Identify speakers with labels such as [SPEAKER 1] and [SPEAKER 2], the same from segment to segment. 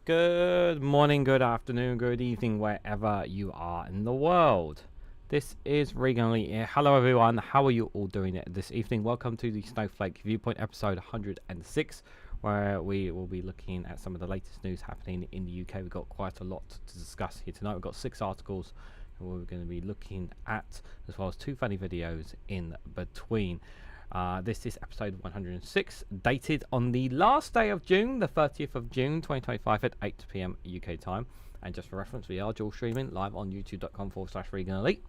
[SPEAKER 1] Good morning, good afternoon, good evening, wherever you are in the world. This is REGANELITE here. Hello everyone, how are you all doing this evening? Welcome to the Snowflake Viewpoint episode 106, where we will be looking at some of the latest news happening in the UK. We've got quite a lot to discuss here tonight. We've got 6 articles we're going to be looking at, as well as 2 funny videos in between. This is episode 106, dated on the last day of June, the 30th of June 2025 at 8 PM UK time. And just for reference, we are dual streaming live on youtube.com/REGANELITE,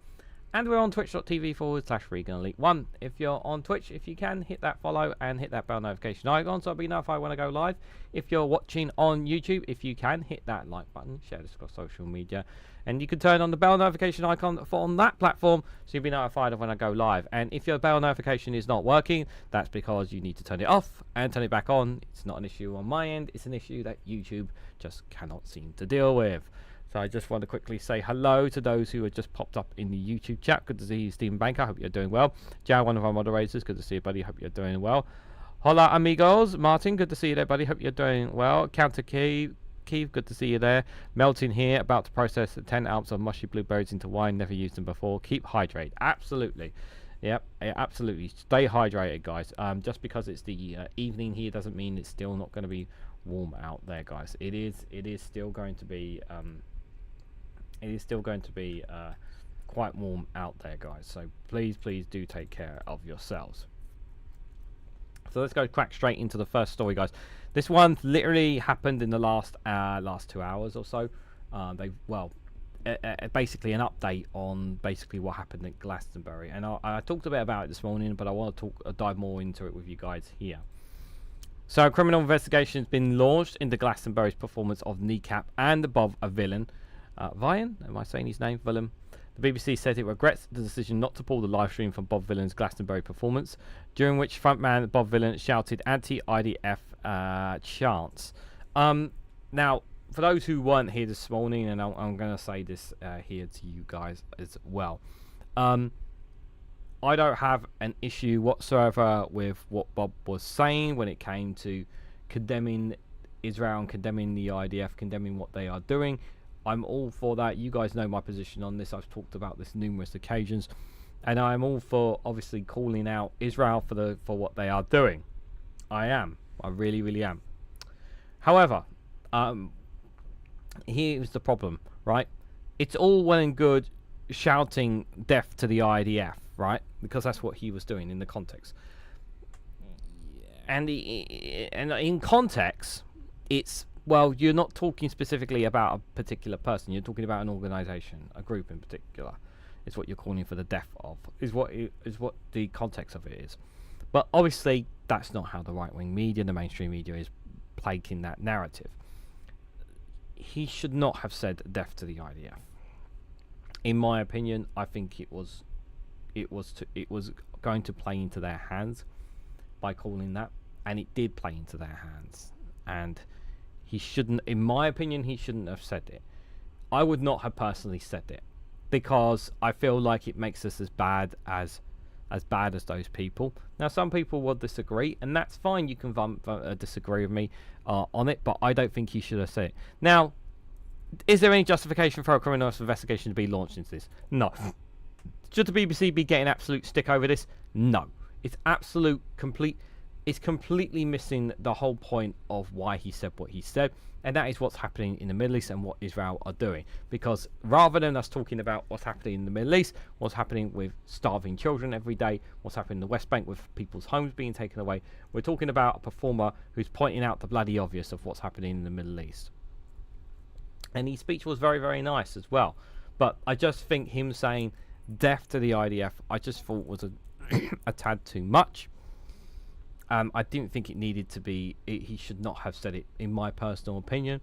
[SPEAKER 1] and we're on twitch.tv/REGANELITE1. If you're on Twitch, if you can, hit that follow and hit that bell notification icon so I'll be notified when I go live. If you're watching on YouTube, if you can, hit that like button, share this across social media, and you can turn on the bell notification icon on that platform so you'll be notified of when I go live. And if your bell notification is not working, that's because you need to turn it off and turn it back on. It's not an issue on my end, it's an issue that YouTube just cannot seem to deal with. So I just want to quickly say hello to those who have just popped up in the YouTube chat. Good to see you, Stephen Banker. Hope you're doing well. Joe, one of our moderators. Good to see you, buddy. Hope you're doing well. Hola, amigos. Martin, good to see you there, buddy. Hope you're doing well. Counter Keith, good to see you there. Melting here, about to process 10 ounces of mushy blueberries into wine. Never used them before. Keep hydrated. Absolutely. Yep, absolutely. Stay hydrated, guys. Just because it's the evening here doesn't mean it's still not going to be warm out there, guys. It is still going to be quite warm out there, guys, so please do take care of yourselves. So let's go crack straight into the first story, guys. This one literally happened in the last 2 hours or so. Basically an update on basically what happened at Glastonbury, and I talked a bit about it this morning, but I want to dive more into it with you guys here. So a criminal investigation has been launched into Glastonbury's performance of Kneecap and Bob Vylan. Vylan? Am I saying his name? Vylan. The BBC said it regrets the decision not to pull the live stream from Bob Vylan's Glastonbury performance, during which frontman Bob Vylan shouted anti-IDF chants. Now, for those who weren't here this morning, and I'm going to say this here to you guys as well, I don't have an issue whatsoever with what Bob was saying when it came to condemning Israel and condemning the IDF, condemning what they are doing. I'm all for that. You guys know my position on this. I've talked about this numerous occasions, and I'm all for obviously calling out Israel for what they are doing. I really am. However, here's the problem, right? It's all well and good shouting death to the IDF, right? Because that's what he was doing in the context. And in context, it's, well, you're not talking specifically about a particular person. You're talking about an organization, a group in particular. Is what you're calling for the death of. Is what the context of it is. But obviously, that's not how the right-wing media, the mainstream media, is plaguing that narrative. He should not have said death to the IDF. In my opinion, I think it was going to play into their hands by calling that, and it did play into their hands. And he shouldn't, in my opinion, he shouldn't have said it. I would not have personally said it, because I feel like it makes us as bad as those people. Now, some people will disagree, and that's fine. You can disagree with me on it, but I don't think he should have said it. Now, is there any justification for a criminal investigation to be launched into this? No. Should the BBC be getting absolute stick over this? No. It's it's completely missing the whole point of why he said what he said, and that is what's happening in the Middle East and what Israel are doing. Because rather than us talking about what's happening in the Middle East, what's happening with starving children every day, what's happening in the West Bank with people's homes being taken away, we're talking about a performer who's pointing out the bloody obvious of what's happening in the Middle East. And his speech was very, very nice as well. But I just think him saying death to the IDF, I just thought was a tad too much. I didn't think it needed to be. He should not have said it, in my personal opinion.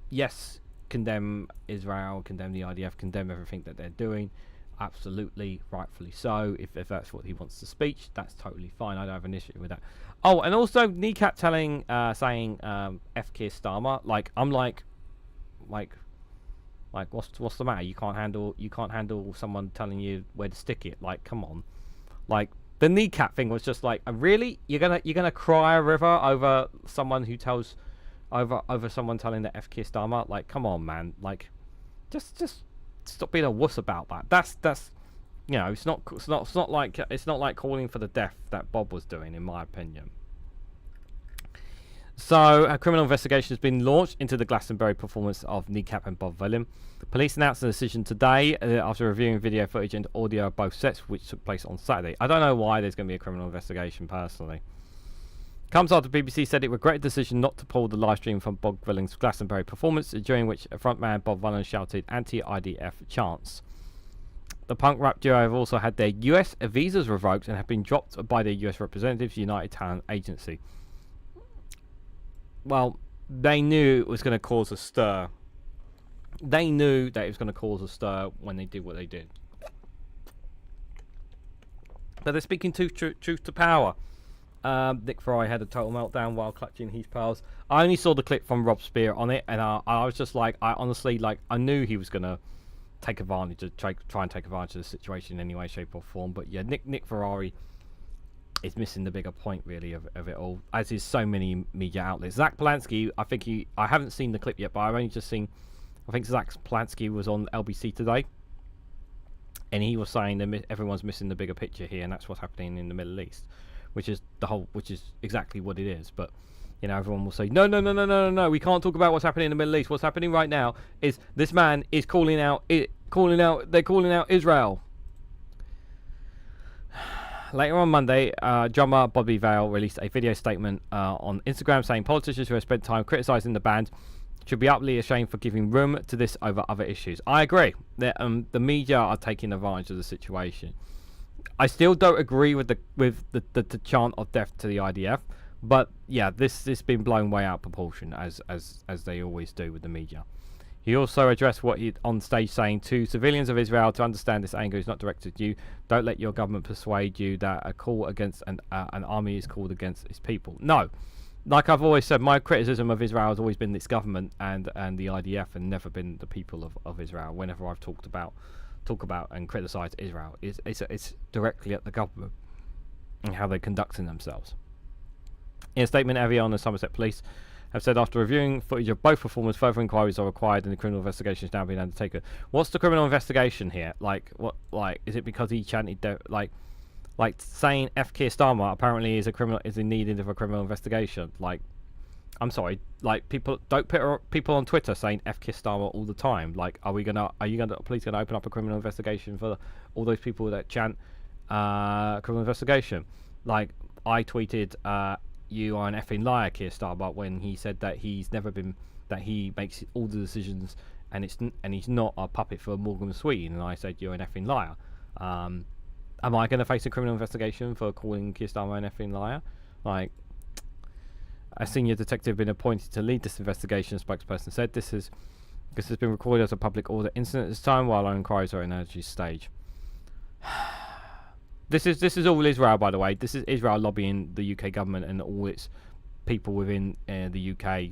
[SPEAKER 1] Yes, condemn Israel, condemn the IDF, condemn everything that they're doing. Absolutely, rightfully so. If that's what he wants to speech, that's totally fine. I don't have an issue with that. Oh, and also Kneecap saying F Keir Starmer. Like, I'm like what's the matter? You can't handle someone telling you where to stick it. Like, come on. Like, the Kneecap thing was just like, really? You're gonna cry a river over someone who tells over someone telling the F kiss Starmer. Like, come on, man. Like, just stop being a wuss about that. That's you know, it's not like calling for the death that Bob was doing, in my opinion. So, a criminal investigation has been launched into the Glastonbury performance of Kneecap and Bob Vylan. Police announced the decision today after reviewing video footage and audio of both sets, which took place on Saturday. I don't know why there's going to be a criminal investigation, personally. Comes after BBC said it regretted the decision not to pull the live stream from Bob Vylan's Glastonbury performance, during which frontman Bob Vylan shouted anti-IDF chants. The punk rap duo have also had their US visas revoked and have been dropped by their US representatives, United Talent Agency. Well, they knew it was going to cause a stir. They knew that it was going to cause a stir when they did what they did. But they're speaking truth to power. Nick Ferrari had a total meltdown while clutching his pearls. I only saw the clip from Rob Spear on it, and I was just like, I honestly, like, I knew he was going to take advantage of, try and take advantage of the situation in any way, shape or form. But yeah, Nick Ferrari is missing the bigger point, really, of it all, as is so many media outlets. Zach Polanski, I haven't seen the clip yet, but I've only just seen, I think Zach Polanski was on LBC today, and he was saying that everyone's missing the bigger picture here, and that's what's happening in the Middle East, which is exactly what it is. But you know, everyone will say, no, we can't talk about what's happening in the Middle East. What's happening right now is this man is calling out Israel. Later on Monday, drummer Bobby Vylan released a video statement on Instagram saying politicians who have spent time criticising the band should be utterly ashamed for giving room to this over other issues. I agree that the media are taking advantage of the situation. I still don't agree with the chant of death to the IDF, but yeah, this has been blown way out of proportion, as they always do with the media. He also addressed what he on stage, saying to civilians of Israel to understand this anger is not directed at you. Don't let your government persuade you that a call against an army is called against its people. No, like I've always said, my criticism of Israel has always been this government and the IDF, and never been the people of Israel. Whenever I've talk about and criticised Israel, it's directly at the government and how they're conducting themselves. In a statement, Evian and Somerset Police have said after reviewing footage of both performers, further inquiries are required and the criminal investigation is now being undertaken. What's the criminal investigation here? Like, what? Like, is it because he chanted like saying F. Keir Starmer apparently is in need of a criminal investigation? Like, I'm sorry, like, people don't put people on Twitter saying F. Keir Starmer all the time. Like, are police gonna open up a criminal investigation for all those people that chant criminal investigation? Like, I tweeted, you are an effing liar, Keir Starmer, when he said that he makes all the decisions and he's not a puppet for Morgan Sween, and I said you're an effing liar. Am I going to face a criminal investigation for calling Keir Starmer an effing liar? Like, a senior detective been appointed to lead this investigation. A spokesperson said this has been recorded as a public order incident at this time, while our inquiries are in an early stage. This is all Israel, by the way. This is Israel lobbying the UK government and all its people within the UK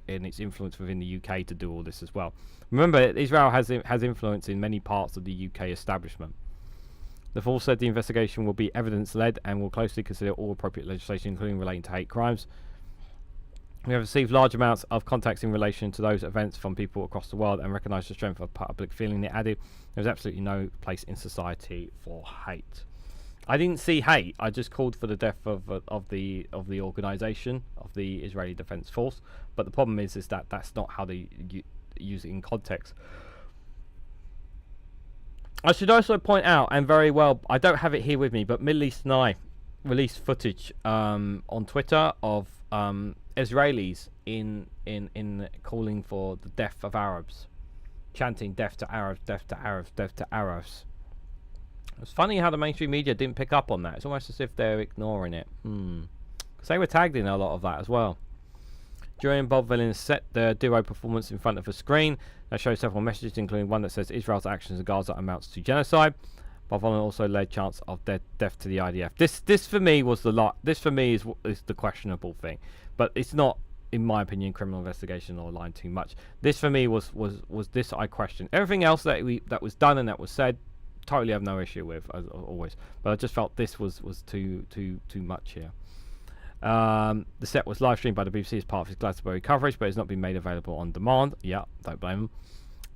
[SPEAKER 1] and its influence within the UK to do all this as well. Remember, Israel has influence in many parts of the UK establishment. The force said the investigation will be evidence-led and will closely consider all appropriate legislation, including relating to hate crimes. We have received large amounts of contacts in relation to those events from people across the world and recognise the strength of public feeling. It added, "There's absolutely no place in society for hate." I didn't see hate. I just called for the death of the organisation, of the Israeli Defence Force. But the problem is that that's not how they use it in context. I should also point out, and very well, I don't have it here with me, but Middle East and I released footage on Twitter of Israelis in calling for the death of Arabs, chanting "death to Arabs, death to Arabs, death to Arabs." It's funny how the mainstream media didn't pick up on that. It's almost as if they're ignoring it. Because they were tagged in a lot of that as well. During Bob Vylan's set the duo performance in front of a screen that shows several messages, including one that says Israel's actions in Gaza amounts to genocide. Bob Vylan also led chants of death to the IDF. This for me was this for me is the questionable thing, but it's not, in my opinion, criminal investigation or lying too much. This for me was this I question. Everything else that was done and that was said, totally have no issue with, as always. But I just felt this was too much here. The set was live streamed by the BBC as part of his Glastonbury coverage, but it's not been made available on demand. Yeah, don't blame them,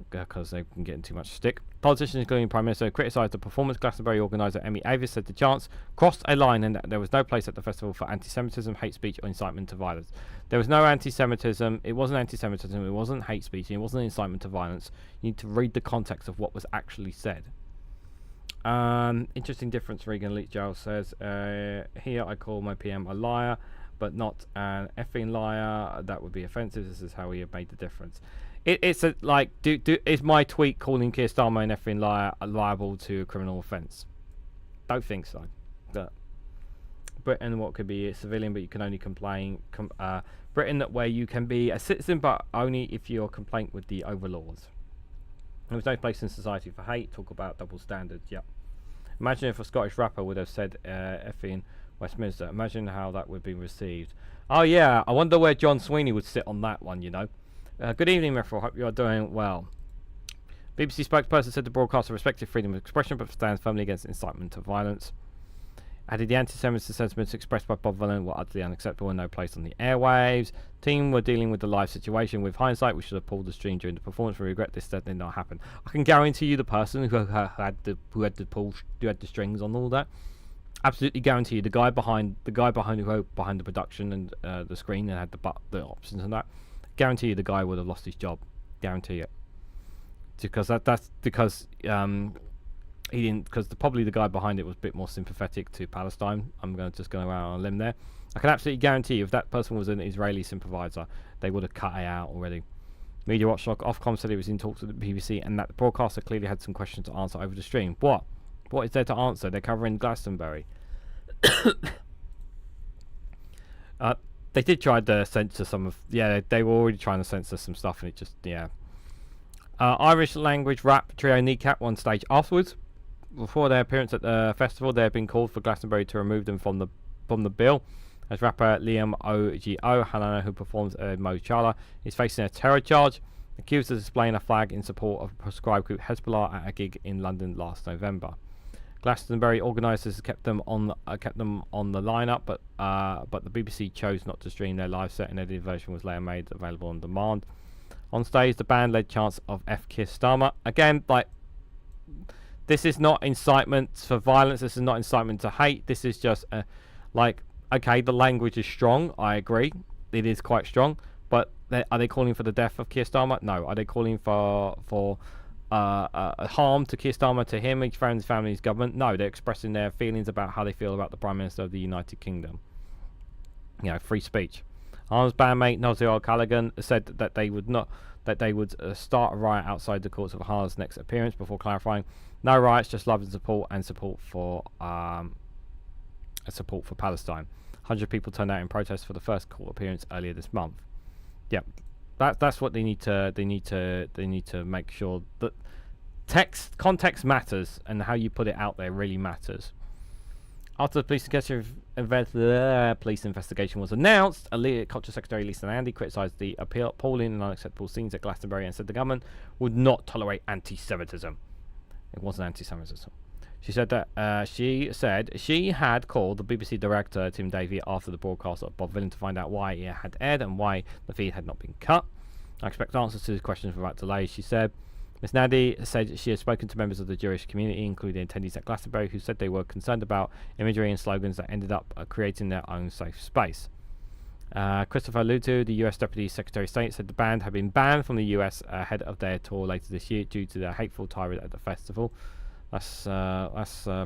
[SPEAKER 1] because they've been getting too much stick. Politicians, including Prime Minister, criticised the performance. Glastonbury organiser Emmy Avis said the chants crossed a line and that there was no place at the festival for anti-Semitism, hate speech or incitement to violence. There was no anti-Semitism, it wasn't anti-Semitism, it wasn't hate speech, and it wasn't incitement to violence. You need to read the context of what was actually said. Interesting difference, REGANELITE Giles says. Here I call my PM a liar, but not an effing liar. That would be offensive. This is how he had made the difference. It's a, like, is my tweet calling Keir Starmer an effing liar liable to a criminal offence? Don't think so. But Britain, what could be a civilian, but you can only complain. Britain, where you can be a citizen, but only if your complaint with the overlords. There was no place in society for hate. Talk about double standards. Yep. Imagine if a Scottish rapper would have said effing Westminster. Imagine how that would be received. Oh yeah, I wonder where John Sweeney would sit on that one, you know. Good evening, Meffrel. Hope you are doing well. BBC spokesperson said the broadcaster respected freedom of expression but stands firmly against incitement to violence. Added the anti-Semitic sentiments expressed by Bob Vylan were utterly unacceptable and no place on the airwaves. Team were dealing with the live situation. With hindsight, we should have pulled the stream during the performance. We regret this did not happen. I can guarantee you the person who had the strings on all that. Absolutely guarantee you the guy behind the production and the screen and had the options and that. Guarantee you the guy would have lost his job. Guarantee it. Because that's because he didn't, because probably the guy behind it was a bit more sympathetic to Palestine. I'm going to just go out on a limb there. I can absolutely guarantee you if that person was an Israeli sympathiser, they would have cut it out already. Media Watchdog Ofcom said it was in talks with the BBC and that the broadcaster clearly had some questions to answer over the stream. What is there to answer? They're covering Glastonbury. They did try to censor some of... Yeah, they were already trying to censor some stuff and it just... Yeah. Irish language rap trio Kneecap on stage afterwards. Before their appearance at the festival, they had been called for Glastonbury to remove them from the bill. As rapper Liam Ogo Halana, who performs Mo Chala, is facing a terror charge, accused of displaying a flag in support of a proscribed group Hezbollah at a gig in London last November. Glastonbury organisers kept them on the lineup, but the BBC chose not to stream their live set, and their edited version was later made available on demand. On stage, the band led chants of F. Keir Starmer. Again, like, this is not incitement for violence. This is not incitement to hate. This is just okay, the language is strong. I agree, it is quite strong. But are they calling for the death of Keir Starmer? No. Are they calling for harm to Keir Starmer, to him, his friends, family, his government? No. They're expressing their feelings about how they feel about the Prime Minister of the United Kingdom. You know, free speech. Arm's bandmate Nosy Callaghan said that they would start a riot outside the courts of Har's next appearance, before clarifying, no riots, just love and support for Palestine. 100 people turned out in protest for the first court appearance earlier this month. Yeah, that's what they need to make sure that context matters, and how you put it out there really matters. After the police investigation was announced, Culture Secretary Lisa Nandy criticised the appalling and unacceptable scenes at Glastonbury and said the government would not tolerate anti-Semitism. It wasn't anti-Semitism. She said that she had called the BBC director Tim Davie after the broadcast of Bob Vylan to find out why it had aired and why the feed had not been cut. I expect answers to these questions without delay, she said. Ms. Nandy said she had spoken to members of the Jewish community, including attendees at Glastonbury, who said they were concerned about imagery and slogans that ended up creating their own safe space. Christopher Lutu, the US Deputy Secretary of State, said the band had been banned from the US ahead of their tour later this year due to their hateful tirade at the festival. That's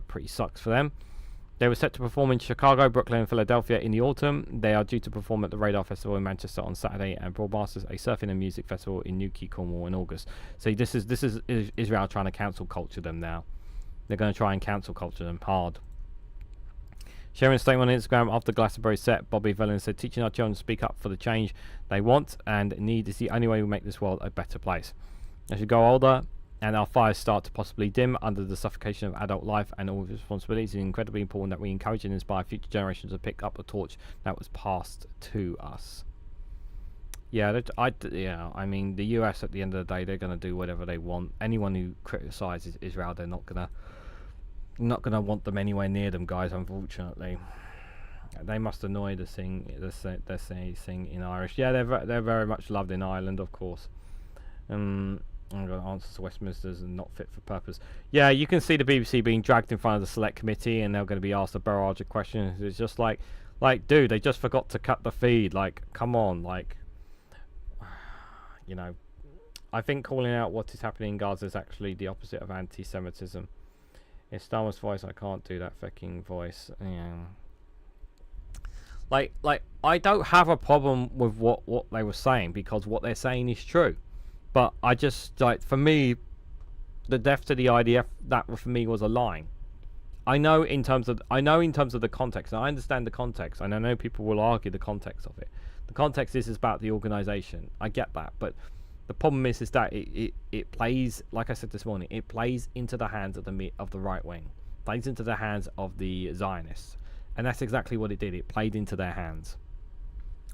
[SPEAKER 1] pretty sucks for them. They were set to perform in Chicago, Brooklyn, and Philadelphia in the autumn. They are due to perform at the Radar Festival in Manchester on Saturday, and Broadmasters, a surfing and music festival in Newquay, Cornwall, in August. So this is Israel trying to cancel culture them now. They're going to try and cancel culture them hard. Sharing a statement on Instagram after Glastonbury set, Bobby Vylan said, "Teaching our children to speak up for the change they want and need is the only way we make this world a better place. As we grow older and our fires start to possibly dim under the suffocation of adult life and all responsibilities, it's incredibly important that we encourage and inspire future generations to pick up the torch that was passed to us." Yeah, I mean, the US at the end of the day, they're going to do whatever they want. Anyone who criticizes Israel, they're not gonna want them anywhere near them, guys, unfortunately. They must annoy the sing in Irish. Yeah, they're very much loved in Ireland, of course. I'm going to answer to Westminster's and not fit for purpose. Yeah, you can see the BBC being dragged in front of the select committee, and they're going to be asked a barrage of questions. It's just like, dude, they just forgot to cut the feed. Like, come on, like, you know. I think calling out what is happening in Gaza is actually the opposite of anti-Semitism. In Starmer's voice, I can't do that fucking voice. Yeah. Like, I don't have a problem with what they were saying, because what they're saying is true. But I just, like, for me, the death to the IDF, that for me was a lie. I know in terms of the context, and I understand the context, and I know people will argue the context of it. The context is about the organisation. I get that, but the problem is that it plays, like I said this morning, it plays into the hands of the right wing, plays into the hands of the Zionists, and that's exactly what it did. It played into their hands,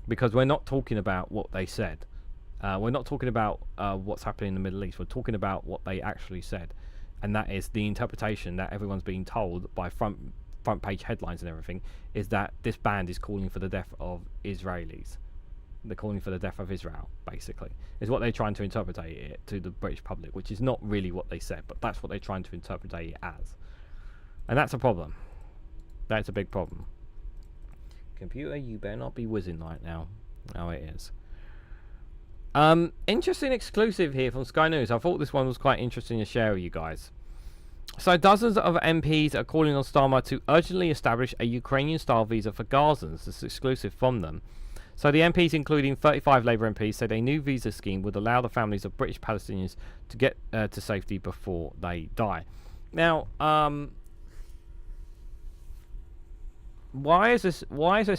[SPEAKER 1] because we're not talking about what they said. We're not talking about what's happening in the Middle East. We're talking about what they actually said, and that is the interpretation that everyone's being told by front page headlines and everything, is that this band is calling for the death of Israelis. They're calling for the death of Israel, basically, is what they're trying to interpret it to the British public, which is not really what they said, but that's what they're trying to interpret it as. And that's a problem. That's a big problem. Computer, you better not be whizzing right now. Oh, it is. Interesting exclusive here from Sky News. I thought this one was quite interesting to share with you guys. So dozens of MPs are calling on Starmer to urgently establish a Ukrainian-style visa for Gazans. This is exclusive from them. So the MPs, including 35 Labour MPs, said a new visa scheme would allow the families of British Palestinians to get to safety before they die. Now, why is this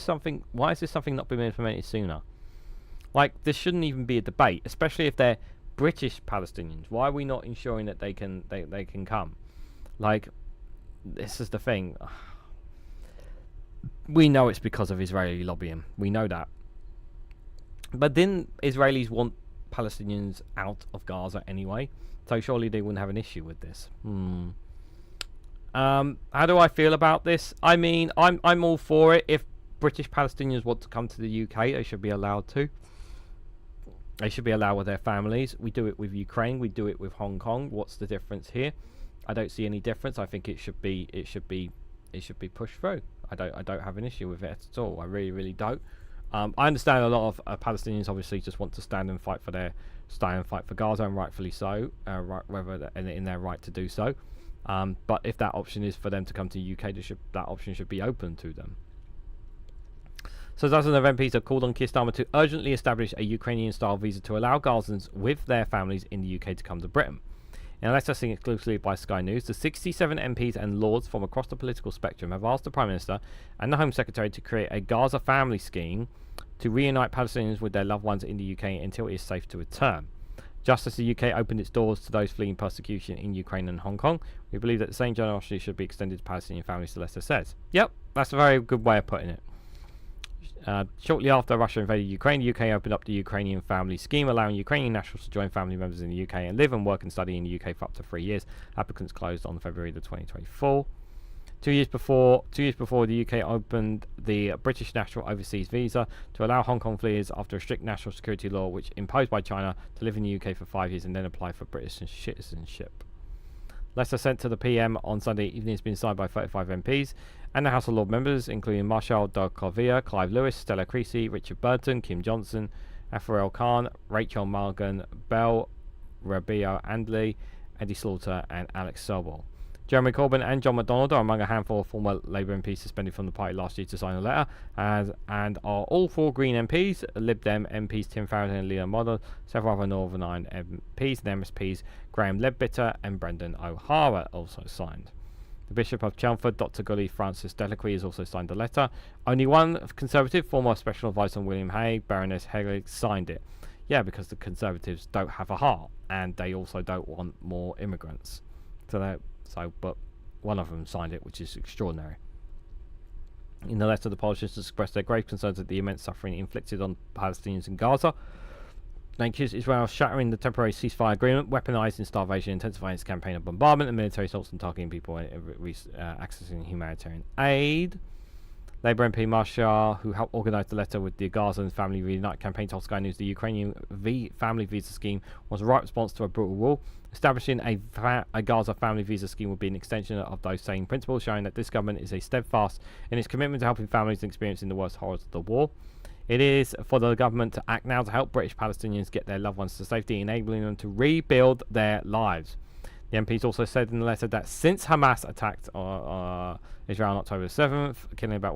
[SPEAKER 1] something not been implemented sooner? Like, this shouldn't even be a debate, especially if they're British Palestinians. Why are we not ensuring that they can come? Like, this is the thing. We know it's because of Israeli lobbying. We know that. But didn't Israelis want Palestinians out of Gaza anyway? So surely they wouldn't have an issue with this. How do I feel about this? I mean, I'm all for it. If British Palestinians want to come to the UK, they should be allowed to. They should be allowed with their families. We do it with Ukraine. We do it with Hong Kong. What's the difference here? I don't see any difference. I think it should be pushed through. I don't have an issue with it at all. I really don't. I understand a lot of Palestinians obviously just want to stand and fight for Gaza, and rightfully so. Whether they're in their right to do so. But if that option is for them to come to the UK, that option should be open to them. So dozens of MPs have called on Keir Starmer to urgently establish a Ukrainian-style visa to allow Gazans with their families in the UK to come to Britain. Now, let's seen exclusively by Sky News. The 67 MPs and Lords from across the political spectrum have asked the Prime Minister and the Home Secretary to create a Gaza family scheme to reunite Palestinians with their loved ones in the UK until it is safe to return. Just as the UK opened its doors to those fleeing persecution in Ukraine and Hong Kong, we believe that the same generosity should be extended to Palestinian families, Leicester says. Yep, that's a very good way of putting it. Shortly after Russia invaded Ukraine, the UK opened up the Ukrainian family scheme, allowing Ukrainian nationals to join family members in the UK and live and work and study in the UK for up to 3 years. Applicants closed on February 2024. 2 years before the UK opened the British National Overseas Visa to allow Hong Kong fleers after a strict national security law which imposed by China to live in the UK for 5 years and then apply for British citizenship. Letter sent to the PM on Sunday evening has been signed by 35 MPs and the House of Lords members, including Marshall Doug Corvia, Clive Lewis, Stella Creasy, Richard Burton, Kim Johnson, Afarel Khan, Rachel Morgan, Bell, Rabia Andley, Eddie Slaughter, and Alex Sobel. Jeremy Corbyn and John McDonnell are among a handful of former Labour MPs suspended from the party last year to sign a letter, and are all 4 Green MPs, Lib Dem MPs Tim Farron and Leon Model, several other Northern Ireland MPs and MSPs Graham Ledbetter and Brendan O'Hara also signed. The Bishop of Chelmsford, Dr. Gully Francis Delacroix, has also signed the letter. Only one Conservative, former Special Advisor on William Hague, Baroness Hegel, signed it. Yeah, because the Conservatives don't have a heart, and they also don't want more immigrants. But one of them signed it, which is extraordinary. In the letter, the politicians expressed their grave concerns at the immense suffering inflicted on Palestinians in Gaza. They accused Israel of shattering the temporary ceasefire agreement, weaponising starvation, intensifying its campaign of bombardment and military assaults and targeting people accessing humanitarian aid. Labour MP Marshall, who helped organise the letter with the Gazans Family Reunite campaign, told Sky News the Ukrainian family visa scheme was the right response to a brutal war. Establishing a Gaza family visa scheme would be an extension of those same principles, showing that this government is steadfast in its commitment to helping families experiencing the worst horrors of the war. It is for the government to act now to help British Palestinians get their loved ones to safety, enabling them to rebuild their lives. The MPs also said in the letter that since Hamas attacked Israel on October 7th, killing about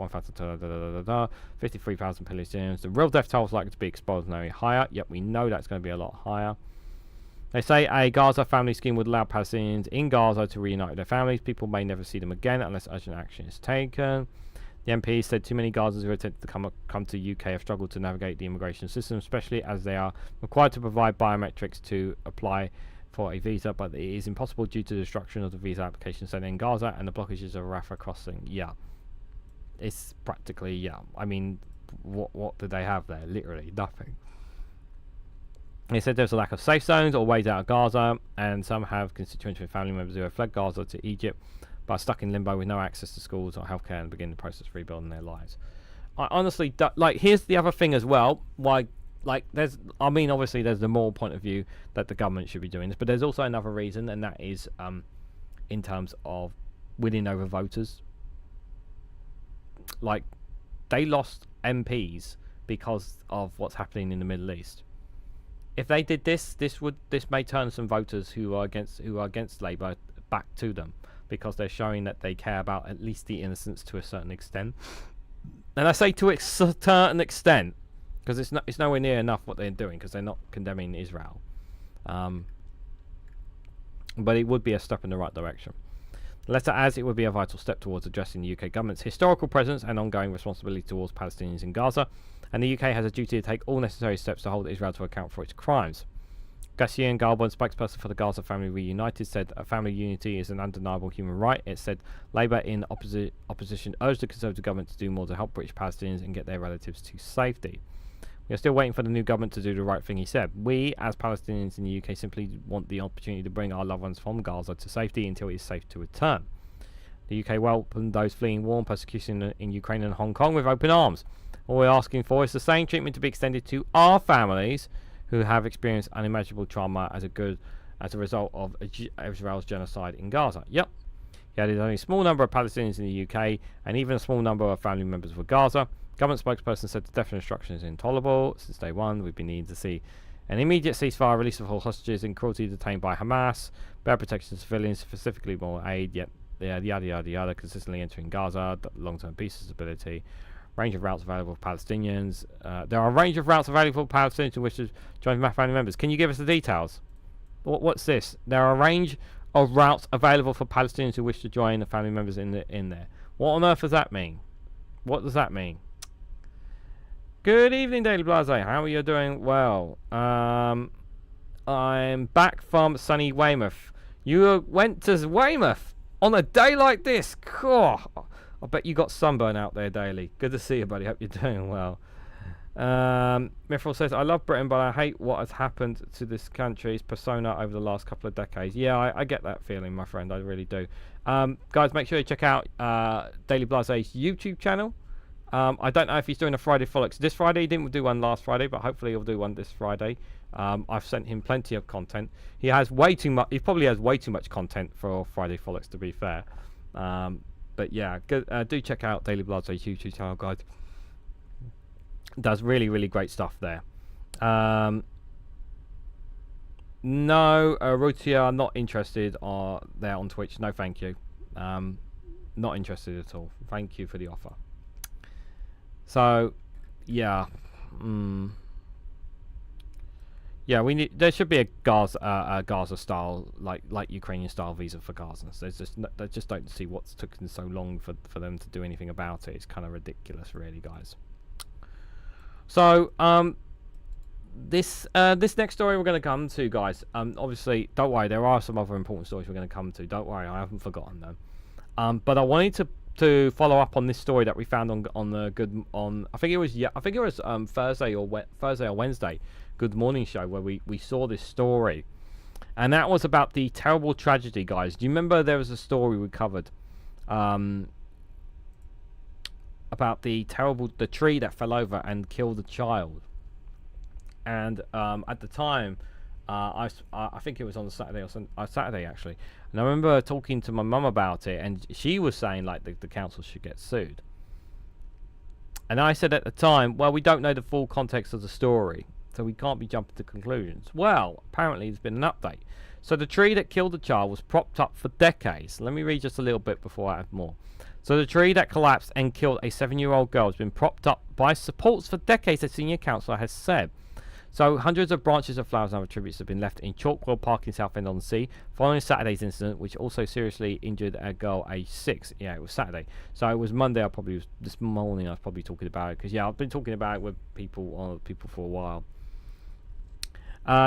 [SPEAKER 1] 53,000 Palestinians, the real death toll is likely to be extraordinarily higher. Yet we know that's going to be a lot higher. They say a Gaza family scheme would allow Palestinians in Gaza to reunite with their families. People may never see them again unless urgent action is taken. The MP said too many Gazans who attempted to come to UK have struggled to navigate the immigration system, especially as they are required to provide biometrics to apply for a visa, but it is impossible due to the destruction of the visa application center in Gaza and the blockages of Rafah crossing. Yeah, it's practically, yeah. I mean, what did they have there? Literally nothing. They said there's a lack of safe zones or ways out of Gaza, and some have constituents with family members who have fled Gaza to Egypt but are stuck in limbo with no access to schools or healthcare and begin the process of rebuilding their lives. I honestly, like, here's the other thing as well. Why, like, obviously there's the moral point of view that the government should be doing this, but there's also another reason, and that is in terms of winning over voters. Like, they lost MPs because of what's happening in the Middle East. If they did this may turn some voters who are against Labour back to them, because they're showing that they care about at least the innocents to a certain extent. And I say to a certain extent, because it's nowhere near enough what they're doing, because they're not condemning Israel. But it would be a step in the right direction. The letter adds it would be a vital step towards addressing the UK government's historical presence and ongoing responsibility towards Palestinians in Gaza, and the UK has a duty to take all necessary steps to hold Israel to account for its crimes. Gassian Galbon, spokesperson for the Gaza Family Reunited, said family unity is an undeniable human right. It said Labour in opposition urged the Conservative government to do more to help British Palestinians and get their relatives to safety. We are still waiting for the new government to do the right thing, he said. We, as Palestinians in the UK, simply want the opportunity to bring our loved ones from Gaza to safety until it is safe to return. The UK welcomed those fleeing war and persecution in Ukraine and Hong Kong with open arms. All we're asking for is the same treatment to be extended to our families who have experienced unimaginable trauma as a result of Israel's genocide in Gaza. Yep. He added only a small number of Palestinians in the UK and even a small number of family members for Gaza. Government spokesperson said the death and destruction is intolerable. Since day one, we've been needing to see an immediate ceasefire, release of all hostages and cruelty detained by Hamas, better protection of civilians, specifically more aid, yet yada, consistently entering Gaza, long-term peace and stability. Range of routes available for Palestinians. There are a range of routes available for Palestinians who wish to join my family members. Can you give us the details? What's this? There are a range of routes available for Palestinians who wish to join the family members in there. What on earth does that mean? What does that mean? Good evening, Daily Blase. How are you doing? Well, I'm back from sunny Weymouth. You went to Weymouth on a day like this? Oh, I bet you got sunburn out there, Daily. Good to see you, buddy. Hope you're doing well. Mithril says, I love Britain, but I hate what has happened to this country's persona over the last couple of decades. Yeah, I get that feeling, my friend. I really do. Guys, make sure you check out Daily Blase's YouTube channel. I don't know if he's doing a Friday Frolics this Friday. He didn't do one last Friday, but hopefully he'll do one this Friday. I've sent him plenty of content. He has way too much. He probably has way too much content for Friday Frolics, to be fair. But yeah, do check out Daily Blase's YouTube channel, guys. Does really, really great stuff there. No, Rutia, not interested there on Twitch. No, thank you. Not interested at all. Thank you for the offer. So, yeah. Yeah, there should be a Gaza style, like Ukrainian style visa for Gazans. I just don't see what's taken so long for them to do anything about it. It's kind of ridiculous, really, guys. So, this next story we're going to come to, guys. Obviously, don't worry, there are some other important stories we're going to come to. Don't worry, I haven't forgotten them. But I wanted to follow up on this story that we found on I think it was Thursday or Wednesday Good Morning Show, where we saw this story, and that was about the terrible tragedy, guys. Do you remember there was a story we covered about the tree that fell over and killed a child. And at the time, I think it was on Saturday or Saturday actually, and I remember talking to my mum about it, and she was saying like the council should get sued. And I said at the time, well, we don't know the full context of the story, so we can't be jumping to conclusions. Well, apparently there's been an update. So the tree that killed the child was propped up for decades. Let me read just a little bit before I add more. So the tree that collapsed and killed a 7-year-old girl has been propped up by supports for decades, the senior councillor has said. So hundreds of branches of flowers and other tributes have been left in Chalkwell Park in Southend-on-Sea following Saturday's incident, which also seriously injured a girl aged 6. Yeah, it was Saturday. So it was Monday. This morning I was probably talking about it because yeah, I've been talking about it with people for a while.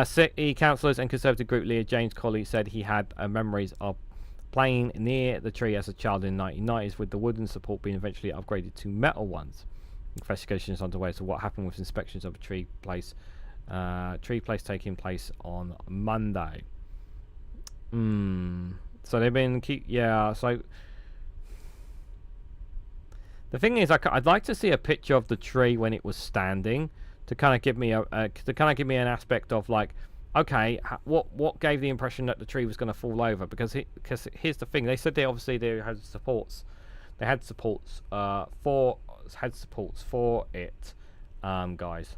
[SPEAKER 1] City councillors and Conservative group leader James Colley said he had memories of playing near the tree as a child in the 1990s, with the wooden support being eventually upgraded to metal ones. Investigation is underway as to what happened with inspections of a tree place taking place on Monday. So they've been so the thing is, I'd like to see a picture of the tree when it was standing to kind of give me an aspect of like, okay, what gave the impression that the tree was going to fall over? Because here's the thing, they said they had supports for it, guys.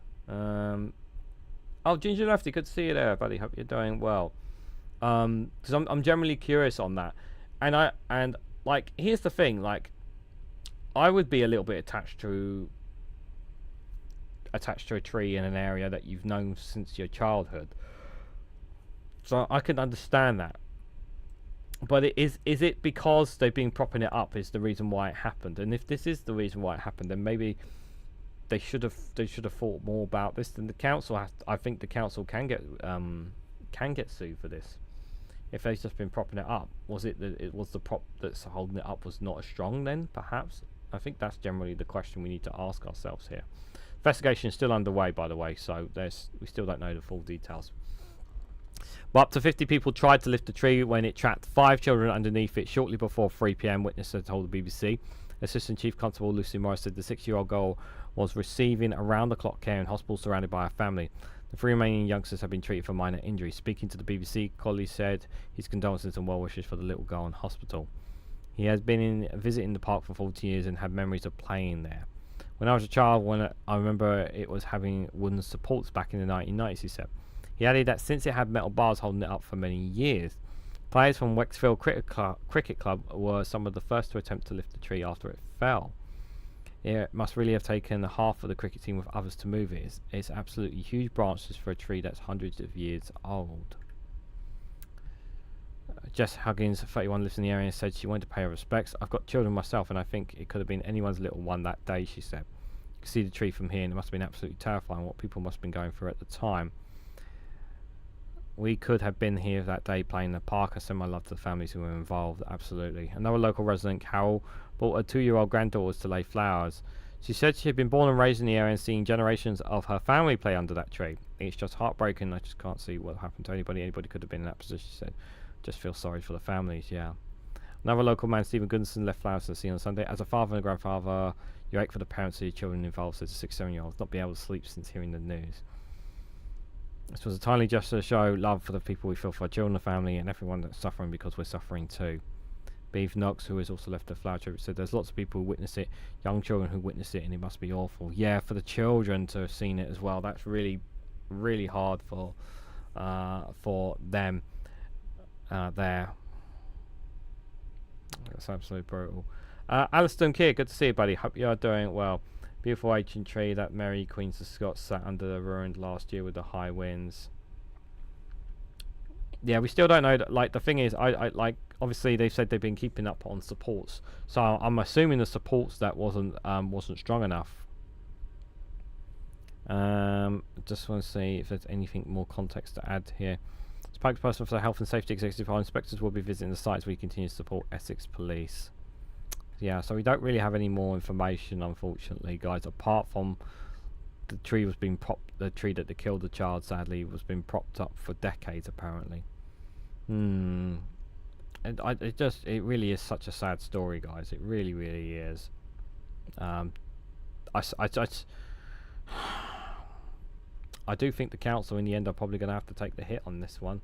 [SPEAKER 1] Oh, Ginger Lefty, good to see you there, buddy. Hope you're doing well. Because I'm generally curious on that, and like, here's the thing, like, I would be a little bit attached to a tree in an area that you've known since your childhood. So I can understand that. But is it because they've been propping it up is the reason why it happened? And if this is the reason why it happened, then maybe they should have thought more about this. Then the council I think the council can get sued for this if they've just been propping it up. Was it the prop that's holding it up was not as strong then? Perhaps. I think that's generally the question we need to ask ourselves here. Investigation is still underway, by the way, so we still don't know the full details. But up to 50 people tried to lift the tree when it trapped 5 children underneath it shortly before 3 p.m. Witnesses told the BBC. Assistant Chief Constable Lucy Morris said the 6-year-old girl was receiving around-the-clock care in hospital surrounded by her family. The 3 remaining youngsters have been treated for minor injuries. Speaking to the BBC, Colley said his condolences and well wishes for the little girl in hospital. He has been visiting the park for 40 years and had memories of playing there. When I was a child, I remember it was having wooden supports back in the 1990s, he said. He added that since it had metal bars holding it up for many years, players from Wexfield Cricket Club were some of the first to attempt to lift the tree after it fell. It must really have taken half of the cricket team with others to move it. It's absolutely huge branches for a tree that's hundreds of years old. Jess Huggins, 31, lives in the area and said she wanted to pay her respects. I've got children myself and I think it could have been anyone's little one that day, she said. You can see the tree from here and it must have been absolutely terrifying what people must have been going through at the time. We could have been here that day playing in the park. I send my love to the families who were involved. Absolutely. Another local resident, Carol, brought her 2-year-old granddaughters to lay flowers. She said she had been born and raised in the area and seen generations of her family play under that tree. It's just heartbreaking. I just can't see what happened to anybody. Anybody could have been in that position, she said. Just feel sorry for the families, yeah. Another local man, Stephen Goodson, left flowers to the scene on Sunday. As a father and a grandfather, you ache for the parents of your children involved, says a 6-7-year-old. Not being able to sleep since hearing the news. This was a timely gesture to show love for the people we feel for, our children, the family, and everyone that's suffering because we're suffering too. Beeve Knox, who has also left a flower tribute, said there's lots of people who witness it, young children who witness it, and it must be awful. Yeah, for the children to have seen it as well, that's really, really hard for them there. That's absolutely brutal. Alistair Kidd, good to see you, buddy. Hope you are doing well. Beautiful ancient tree that Mary Queens of Scots sat under the ruined last year with the high winds. Yeah, we still don't know. Like, the thing is, I like, obviously they've said they've been keeping up on supports, so I'm assuming the supports that wasn't strong enough. Just want to see if there's anything more context to add here. Spokesperson for the Health and Safety Executive, our inspectors will be visiting the sites where we continue to support Essex Police. Yeah, so we don't really have any more information, unfortunately, guys, apart from the tree was being the tree that killed the child, sadly, was being propped up for decades, apparently. And it really is such a sad story, guys. It really, really is. I do think the council in the end are probably going to have to take the hit on this one,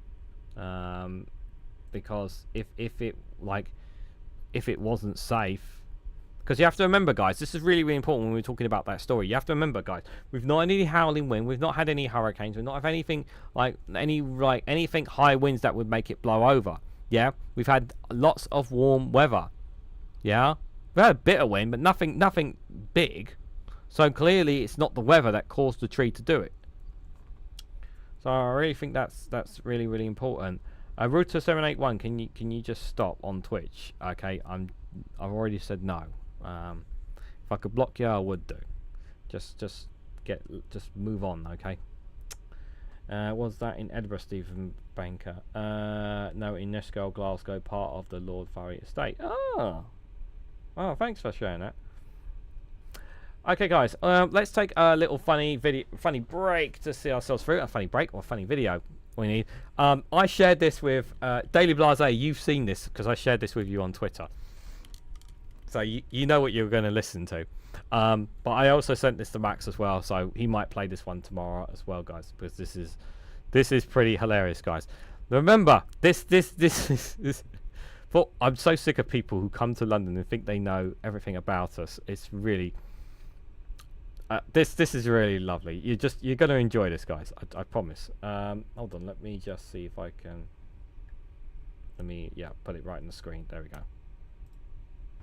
[SPEAKER 1] because if it wasn't safe, because you have to remember, guys, this is really, really important when we're talking about that story. You have to remember, guys, we've not had any howling wind, we've not had any hurricanes, we've not had anything anything high winds that would make it blow over. Yeah, we've had lots of warm weather. Yeah, we had a bit of wind, but nothing big. So clearly, it's not the weather that caused the tree to do it. So I really think that's really, really important. Router 781, can you just stop on Twitch? Okay, I've already said no. If I could block you, I would do. Just move on, okay? Was that in Edinburgh, Stephen Banker? No, in Nesco, Glasgow, part of the Lord Furry estate. Oh, thanks for sharing that. Okay, guys, let's take a little funny break to see ourselves through. A funny break or a funny video we need. I shared this with Daily Blase. You've seen this because I shared this with you on Twitter. So you know what you're going to listen to. But I also sent this to Max as well, so he might play this one tomorrow as well, guys, because this is pretty hilarious, guys. Remember, this is. Well, I'm so sick of people who come to London and think they know everything about us. It's really. This is really lovely. You're going to enjoy this, guys. I promise. Hold on, let me just see if I can. Put it right on the screen. There we go.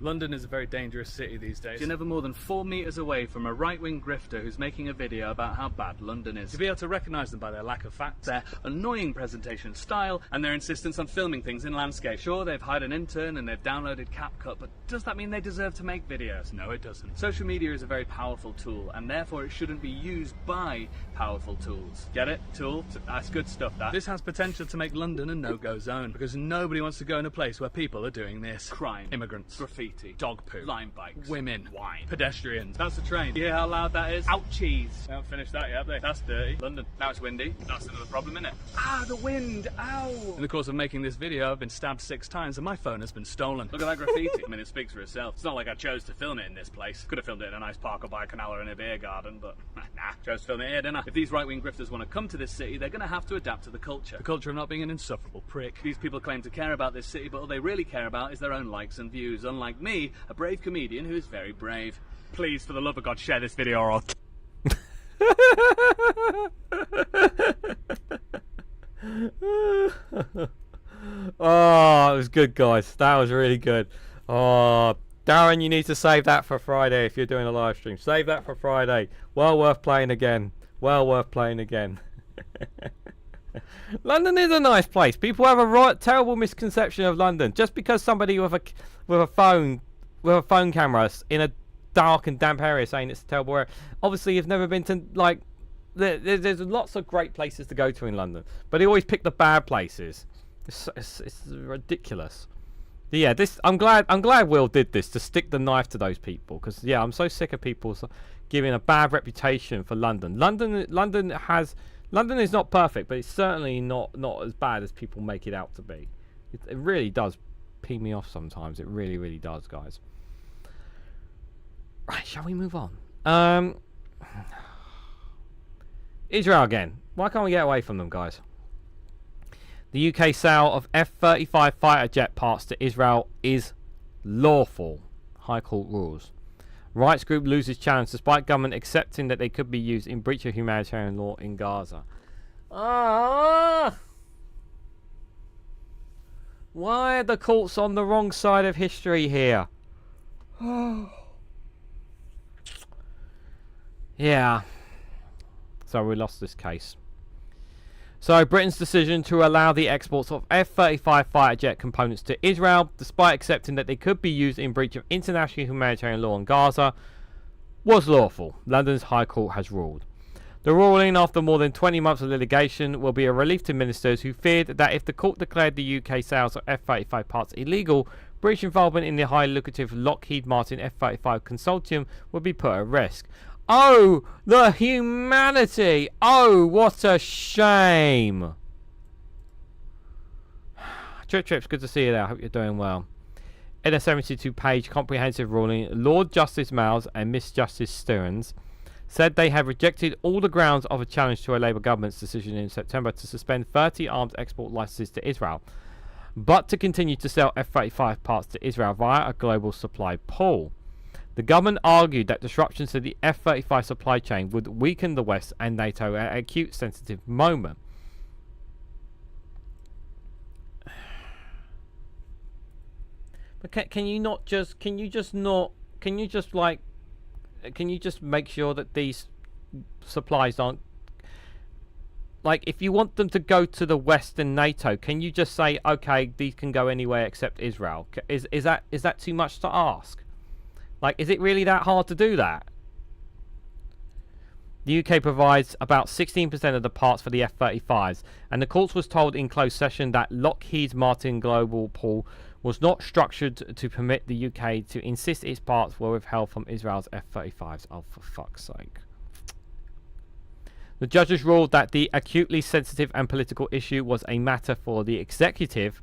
[SPEAKER 2] London is a very dangerous city these days. You're never more than 4 meters away from a right-wing grifter who's making a video about how bad London is. To be able to recognise them by their lack of facts, their annoying presentation style, and their insistence on filming things in landscape. Sure, they've hired an intern and they've downloaded CapCut, but does that mean they deserve to make videos? No, it doesn't. Social media is a very powerful tool, and therefore it shouldn't be used by powerful tools. Get it? Tool? That's good stuff, that. This has potential to make London a no-go zone, because nobody wants to go in a place where people are doing this. Crime, immigrants, graffiti, dog poo, line bikes, women, wine, pedestrians. That's the train. You hear how loud that is? Ouchies. They haven't finished that yet, have they? That's dirty. London. Now it's windy. That's another problem, isn't it? Ah, the wind. Ow. In the course of making this video, I've been stabbed 6 times and my phone has been stolen. Look at that graffiti. I mean, it speaks for itself. It's not like I chose to film it in this place. Could have filmed it in a nice park or by a canal or in a beer garden, but nah, chose to film it here, didn't I? If these right-wing grifters want to come to this city, they're going to have to adapt to the culture. The culture of not being an insufferable prick. These people claim to care about this city, but all they really care about is their own likes and views, unlike me, a brave comedian who is very brave. Please, for the love of God, share this video or I'll...
[SPEAKER 1] Oh, it was good, guys. That was really good. Oh, Darren, you need to save that for Friday if you're doing a live stream. Save that for Friday. Well worth playing again. Well worth playing again. London is a nice place. People have a terrible misconception of London. Just because somebody with a phone camera in a dark and damp area saying it's a terrible area. Obviously, you've never been to, like, there's lots of great places to go to in London, but they always pick the bad places. It's ridiculous. Yeah, I'm glad Will did this to stick the knife to those people, because yeah, I'm so sick of people giving a bad reputation for London. London is not perfect, but it's certainly not as bad as people make it out to be. It really does pee me off sometimes. It really, really does, guys. Right, shall we move on? Israel again. Why can't we get away from them, guys? The UK sale of F-35 fighter jet parts to Israel is lawful. High Court rules. Rights group loses challenge despite government accepting that they could be used in breach of humanitarian law in Gaza. Why are the courts on the wrong side of history here? Yeah. So we lost this case. So Britain's decision to allow the exports of F-35 fighter jet components to Israel, despite accepting that they could be used in breach of international humanitarian law in Gaza, was lawful. London's High Court has ruled. The ruling, after more than 20 months of litigation, will be a relief to ministers who feared that if the court declared the UK sales of F-35 parts illegal, British involvement in the highly lucrative Lockheed Martin F-35 consortium would be put at risk. Oh, the humanity! Oh, what a shame! Trips, good to see you there. I hope you're doing well. In a 72-page comprehensive ruling, Lord Justice Miles and Miss Justice Stearns said they have rejected all the grounds of a challenge to a Labour government's decision in September to suspend 30 arms export licenses to Israel, but to continue to sell F-35 parts to Israel via a global supply pool. The government argued that disruptions to the F-35 supply chain would weaken the West and NATO at an acute sensitive moment. But can you just make sure that these supplies aren't, like, if you want them to go to the West and NATO, can you just say, okay, these can go anywhere except Israel? Is that too much to ask? Like, is it really that hard to do that? The UK provides about 16% of the parts for the F-35s, and the courts was told in closed session that Lockheed Martin Global Pool was not structured to permit the UK to insist its parts were withheld from Israel's F-35s. Oh, for fuck's sake. The judges ruled that the acutely sensitive and political issue was a matter for the executive,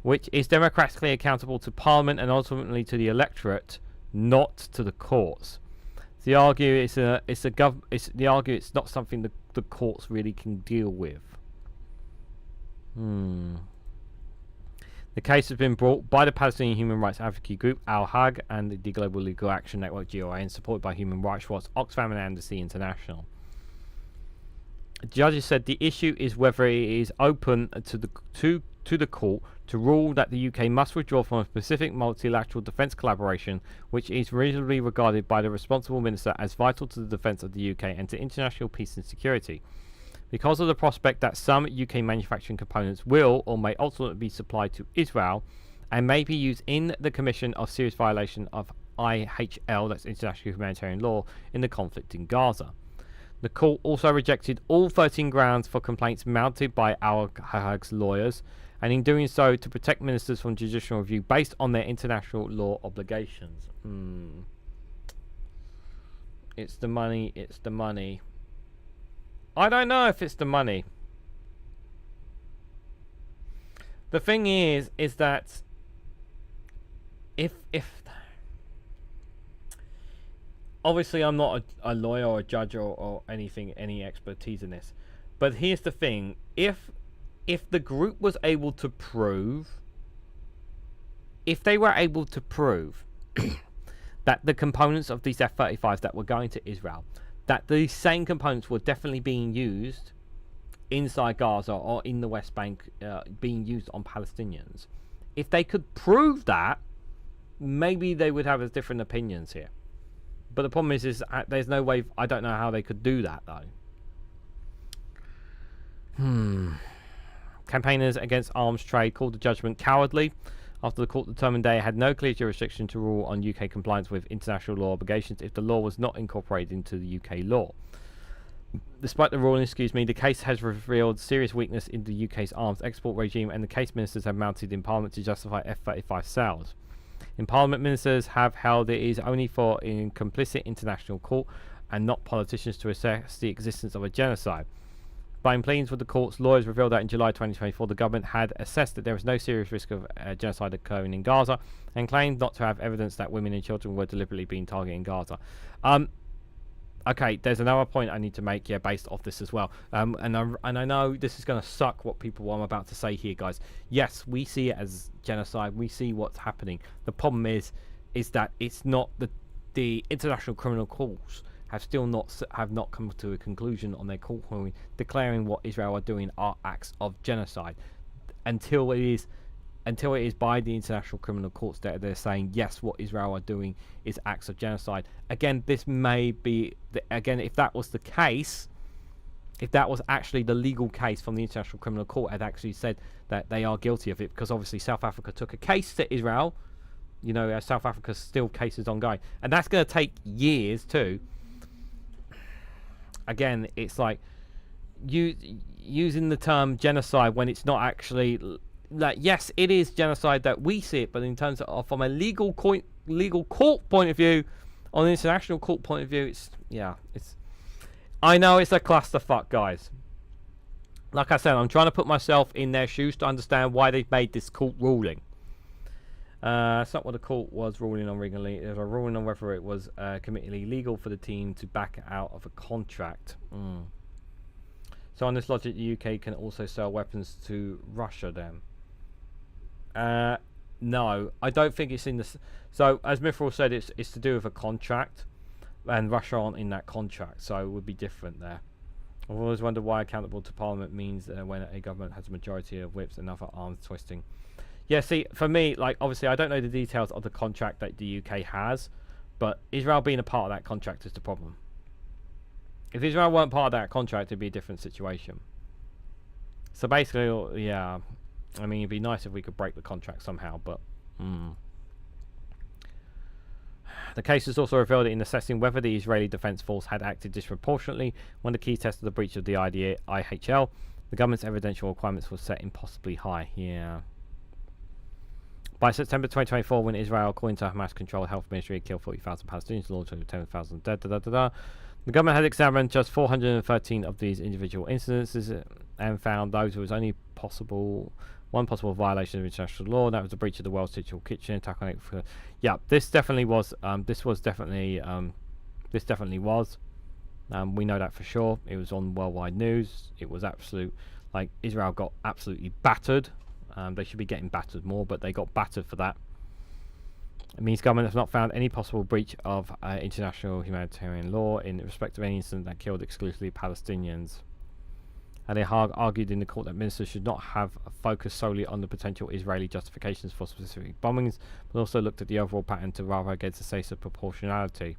[SPEAKER 1] which is democratically accountable to Parliament and ultimately to the electorate, not to the courts. They argue it's not something the courts really can deal with. The case has been brought by the Palestinian human rights advocacy group Al-Hag and the Global Legal Action Network (GOA) and supported by Human Rights Watch, Oxfam and Amnesty International. Judges said the issue is whether it is open to the court to rule that the UK must withdraw from a specific multilateral defence collaboration which is reasonably regarded by the responsible minister as vital to the defence of the UK and to international peace and security, because of the prospect that some UK manufacturing components will or may ultimately be supplied to Israel and may be used in the commission of serious violation of IHL, that's international humanitarian law, in the conflict in Gaza. The court also rejected all 13 grounds for complaints mounted by Al-Hag's lawyers, and in doing so to protect ministers from judicial review based on their international law obligations. It's the money, it's the money. I don't know if it's the money. The thing is that if obviously I'm not a lawyer or a judge or anything, any expertise in this, but here's the thing: if the group was able to prove, if they were able to prove that the components of these F-35s that were going to Israel, that these same components were definitely being used inside Gaza or in the West Bank, being used on Palestinians, if they could prove that, maybe they would have different opinions here. But the problem is there's no way. I don't know how they could do that though. Campaigners against arms trade called the judgment cowardly after the court determined they had no clear jurisdiction to rule on UK compliance with international law obligations if the law was not incorporated into the UK law. Despite the ruling, the case has revealed serious weakness in the UK's arms export regime, and the case ministers have mounted in Parliament to justify F-35 sales. In Parliament, ministers have held it is only for an complicit international court and not politicians to assess the existence of a genocide. By pleadings with the courts, lawyers revealed that in July 2024 the government had assessed that there was no serious risk of genocide occurring in Gaza and claimed not to have evidence that women and children were deliberately being targeted in Gaza. Okay, there's another point I need to make here based off this as well. And I know this is going to suck what I'm about to say here, guys. Yes, we see it as genocide. We see what's happening. The problem is that it's not the international criminal courts have not come to a conclusion on their court ruling declaring what Israel are doing are acts of genocide until it is by the international criminal courts that they're saying yes, what Israel are doing is acts of genocide. Again, this may be if that was the case, if that was actually the legal case from the international criminal court had actually said that they are guilty of it, because obviously South Africa took a case to Israel, South Africa's still cases ongoing, and that's going to take years too. Again, it's like using the term genocide when it's not actually, like, yes, it is genocide that we see it, but in terms of from a legal court point of view, on an international court point of view, I know it's a clusterfuck, guys. Like I said, I'm trying to put myself in their shoes to understand why they've made this court ruling. That's not what the court was ruling on originally. It was a ruling on whether it was committedly legal for the team to back out of a contract. So on this logic, the UK can also sell weapons to Russia then? No, I don't think it's in the... So, as Mithril said, it's to do with a contract, and Russia aren't in that contract, so it would be different there. I've always wondered why accountable to Parliament means when a government has a majority of whips and other arms twisting. Yeah, see, for me, like, obviously, I don't know the details of the contract that the UK has, but Israel being a part of that contract is the problem. If Israel weren't part of that contract, it'd be a different situation. So basically, yeah, I mean, it'd be nice if we could break the contract somehow, but... The case has also revealed that in assessing whether the Israeli Defense Force had acted disproportionately when the key test of the breach of the IHL, the government's evidential requirements were set impossibly high. Yeah. By September 2024, when Israel, according to Hamas-controlled health ministry, had killed 40,000 Palestinians, launched 10,000 dead, the government had examined just 413 of these individual incidences and found those was only one possible violation of international law. That was a breach of the World Digital Kitchen attack on it. Yeah, this definitely was. This definitely was. We know that for sure. It was on worldwide news. It was absolute. Like, Israel got absolutely battered. They should be getting battered more, but they got battered for that. It means government has not found any possible breach of international humanitarian law in respect of any incident that killed exclusively Palestinians. And they argued in the court that ministers should not have focused solely on the potential Israeli justifications for specific bombings, but also looked at the overall pattern to rather against the sense of proportionality.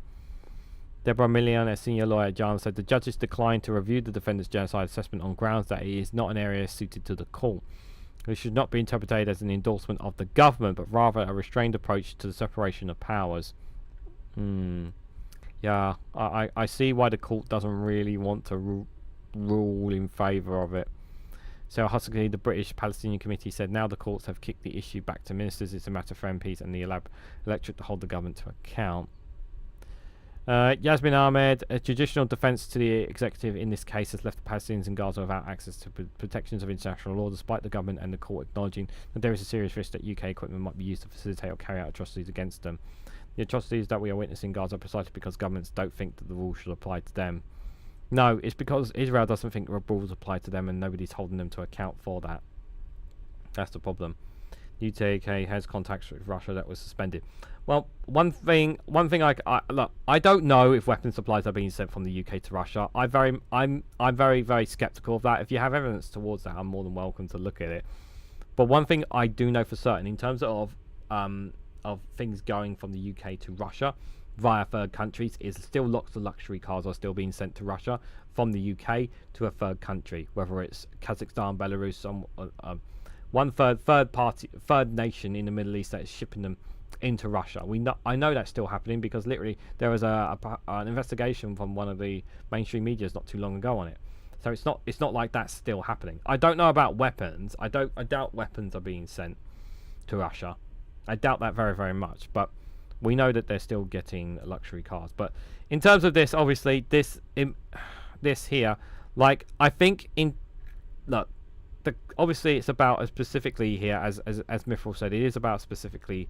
[SPEAKER 1] Deborah Millian, a senior lawyer at Gazans, said the judges declined to review the defendant's genocide assessment on grounds that it is not an area suited to the court. It should not be interpreted as an endorsement of the government, but rather a restrained approach to the separation of powers. Yeah, I see why the court doesn't really want to rule in favour of it. So Husky, the British Palestinian Committee, said now the courts have kicked the issue back to ministers. It's a matter for MPs and the electorate to hold the government to account. Yasmin Ahmed, a judicial defence to the executive in this case has left the Palestinians in Gaza without access to protections of international law, despite the government and the court acknowledging that there is a serious risk that UK equipment might be used to facilitate or carry out atrocities against them. The atrocities that we are witnessing in Gaza are precisely because governments don't think that the rules should apply to them. No, it's because Israel doesn't think the rules apply to them and nobody's holding them to account for that. That's the problem. UK has contacts with Russia that was suspended. Well, one thing look, I don't know if weapon supplies are being sent from the UK to Russia. I'm very skeptical of that. If you have evidence towards that, I'm more than welcome to look at it. But one thing I do know for certain, in terms of things going from the UK to Russia via third countries, is still lots of luxury cars are still being sent to Russia from the UK to a third country, whether it's Kazakhstan, Belarus, third nation in the Middle East that is shipping them into Russia. I know that's still happening because literally there was an investigation from one of the mainstream medias not too long ago on it. So it's not like that's still happening. I don't know about weapons. I doubt weapons are being sent to Russia. I doubt that very, very much. But we know that they're still getting luxury cars. But in terms of this, obviously this here, like, I think obviously it's about specifically here, as Mithril said, it is about specifically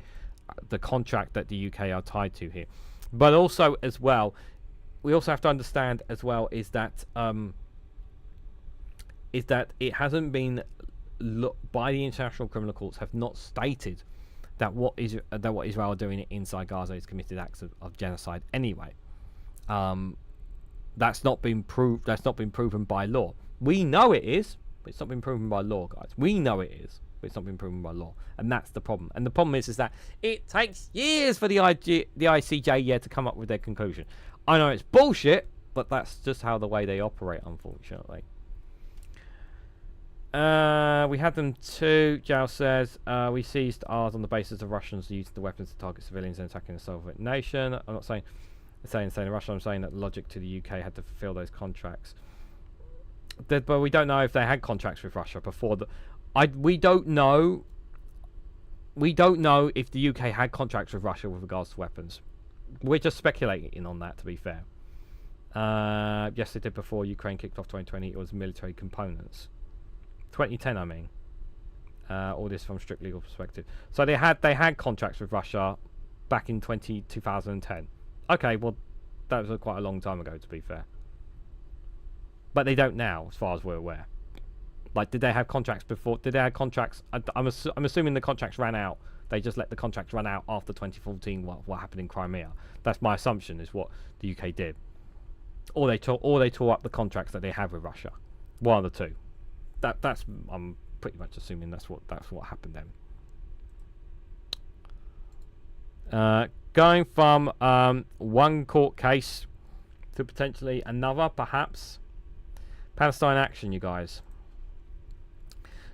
[SPEAKER 1] the contract that the UK are tied to here. But also as well, we also have to understand as well is that it hasn't been by the international criminal courts have not stated that what Israel are doing inside Gaza is committed acts of genocide anyway. That's not been proved. That's not been proven by law. We know it is, but it's not been proven by law, guys. We know it is, but it's not been proven by law, and that's the problem. And the problem is that it takes years for the ICJ to come up with their conclusion. I know it's bullshit, but that's just how the way they operate, unfortunately. We had them too. Jao says we seized ours on the basis of Russians using the weapons to target civilians and attacking a sovereign nation. I'm not saying Russia. I'm saying that the logic to the UK had to fulfill those contracts. But we don't know if they had contracts with Russia before the. We don't know. We don't know if the UK had contracts with Russia with regards to weapons. We're just speculating on that, to be fair. Yes, they did before Ukraine kicked off 2020. It was military components. 2010, I mean. All this from a strict legal perspective. So they had contracts with Russia back in 2010. Okay, well, that was quite a long time ago, to be fair. But they don't now, as far as we're aware. Like, did they have contracts before? Did they have contracts? I'm assuming the contracts ran out. They just let the contracts run out after 2014. What happened in Crimea? That's my assumption. Is what the UK did. Or they tore up the contracts that they have with Russia. One of the two. That's I'm pretty much assuming that's what happened then. Going from one court case to potentially another, perhaps. Palestine Action, you guys.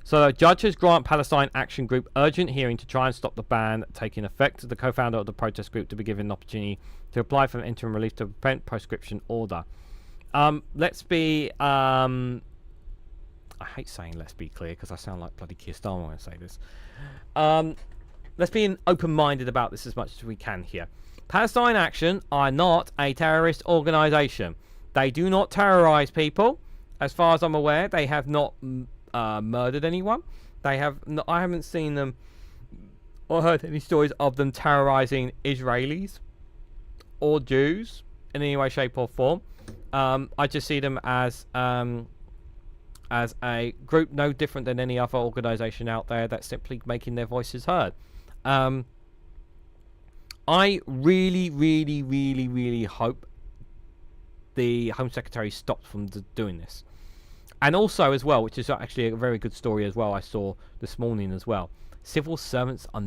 [SPEAKER 1] So, judges grant Palestine Action Group urgent hearing to try and stop the ban taking effect. The co-founder of the protest group to be given an opportunity to apply for an interim relief to prevent proscription order. Let's be... I hate saying let's be clear because I sound like bloody Keir Starmer when I say this. Let's be open-minded about this as much as we can here. Palestine Action are not a terrorist organisation. They do not terrorise people. As far as I'm aware, they have not murdered anyone. They have. I haven't seen them or heard any stories of them terrorising Israelis or Jews in any way, shape, or form. I just see them as a group no different than any other organisation out there that's simply making their voices heard. I really, really, really, really hope the Home Secretary stops from doing this. And also as well, which is actually a very good story as well, I saw this morning as well. Civil servants are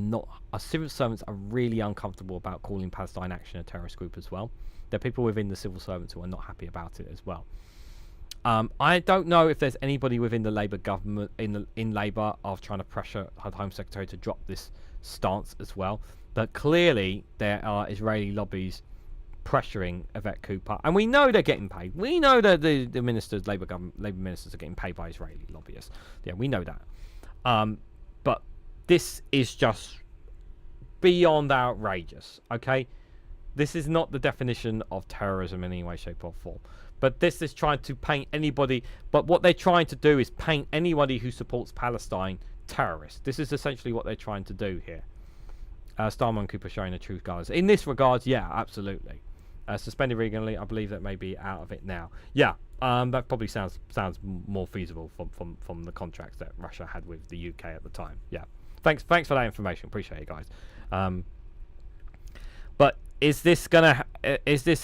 [SPEAKER 1] really uncomfortable about calling Palestine Action a terrorist group as well. There are people within the civil servants who are not happy about it as well. I don't know if there's anybody within the Labour government in Labour of trying to pressure the Home Secretary to drop this stance as well. But clearly there are Israeli lobbies pressuring Yvette Cooper, and we know they're getting paid. We know that the ministers, Labour ministers, are getting paid by Israeli lobbyists. Yeah, we know that. But this is just beyond outrageous. Okay, this is not the definition of terrorism in any way, shape, or form. But this is trying to paint anybody. But what they're trying to do is paint anybody who supports Palestine terrorist. This is essentially what they're trying to do here. Starmer and Cooper showing the truth colours. In this regard, yeah, absolutely. Suspended regionally, I believe that may be out of it now. Yeah, that probably sounds more feasible from the contracts that Russia had with the UK at the time. Yeah, thanks for that information. Appreciate it, guys. But is this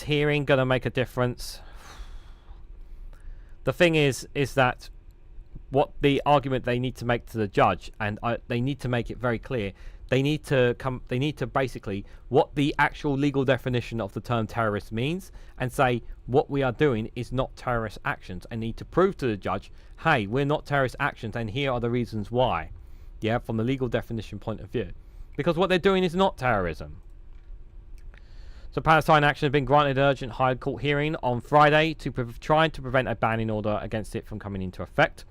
[SPEAKER 1] hearing gonna make a difference? The thing is that what the argument they need to make to the judge, and they need to make it very clear. They need to basically what the actual legal definition of the term terrorist means, and say what we are doing is not terrorist actions, and need to prove to the judge, hey, we're not terrorist actions, and here are the reasons why. Yeah, from the legal definition point of view, because what they're doing is not terrorism. So Palestine Action has been granted an urgent higher court hearing on Friday to try to prevent a banning order against it from coming into effect.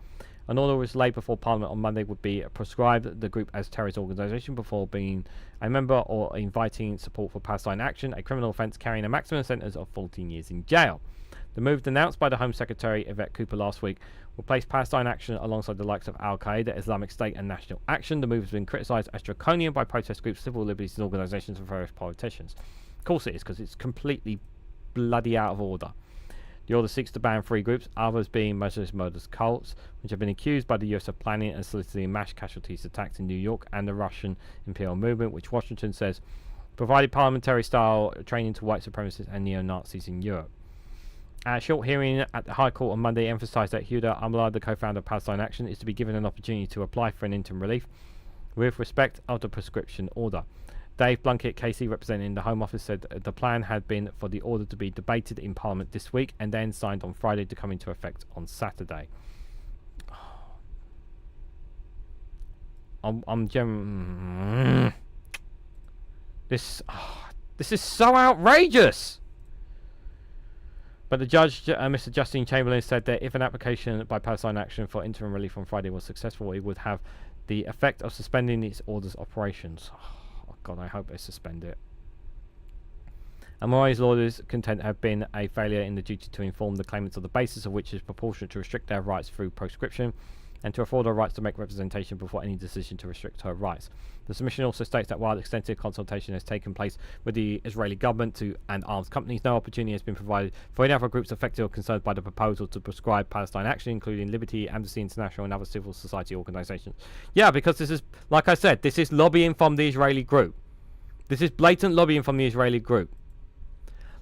[SPEAKER 1] An order was laid before Parliament on Monday would be prescribed the group as a terrorist organisation before being a member or inviting support for Palestine Action, a criminal offence carrying a maximum sentence of 14 years in jail. The move announced by the Home Secretary Yvette Cooper last week will place Palestine Action alongside the likes of Al-Qaeda, Islamic State and National Action. The move has been criticised as draconian by protest groups, civil liberties organisations and various politicians. Of course it is, because it's completely bloody out of order. The order seeks to ban three groups, others being Muslim murderous cults, which have been accused by the US of planning and soliciting mass casualties attacks in New York, and the Russian imperial movement, which Washington says provided parliamentary-style training to white supremacists and neo-Nazis in Europe. A short hearing at the High Court on Monday emphasised that Huda Amla, the co-founder of Palestine Action, is to be given an opportunity to apply for an interim relief with respect of the prescription order. Dave Blunkett, KC, representing the Home Office, said the plan had been for the order to be debated in Parliament this week and then signed on Friday to come into effect on Saturday. This is so outrageous. But the judge, Mr. Justine Chamberlain, said that if an application by Palestine Action for interim relief on Friday was successful, it would have the effect of suspending its order's operations. God, I hope they suspend it. And Morai's lawyers content have been a failure in the duty to inform the claimants of the basis of which is proportionate to restrict their rights through proscription, and to afford her rights to make representation before any decision to restrict her rights. The submission also states that while extensive consultation has taken place with the Israeli government and arms companies, no opportunity has been provided for any other groups affected or concerned by the proposal to prescribe Palestine Action, including Liberty, Amnesty International, and other civil society organizations. Yeah, because this is, like I said, this is lobbying from the Israeli group. This is blatant lobbying from the Israeli group.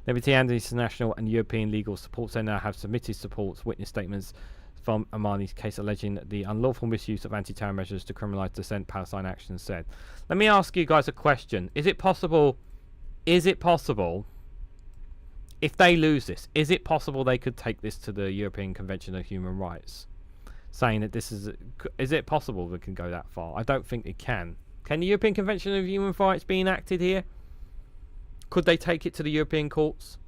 [SPEAKER 1] Liberty, Amnesty International, and European Legal Support Centre have submitted witness statements from Amani's case alleging the unlawful misuse of anti-terror measures to criminalise dissent, Palestine Action said. Let me ask you guys a question. Is it possible, if they lose this, is it possible they could take this to the European Convention of Human Rights? Saying that this is it possible they can go that far? I don't think it can. Can the European Convention of Human Rights be enacted here? Could they take it to the European courts?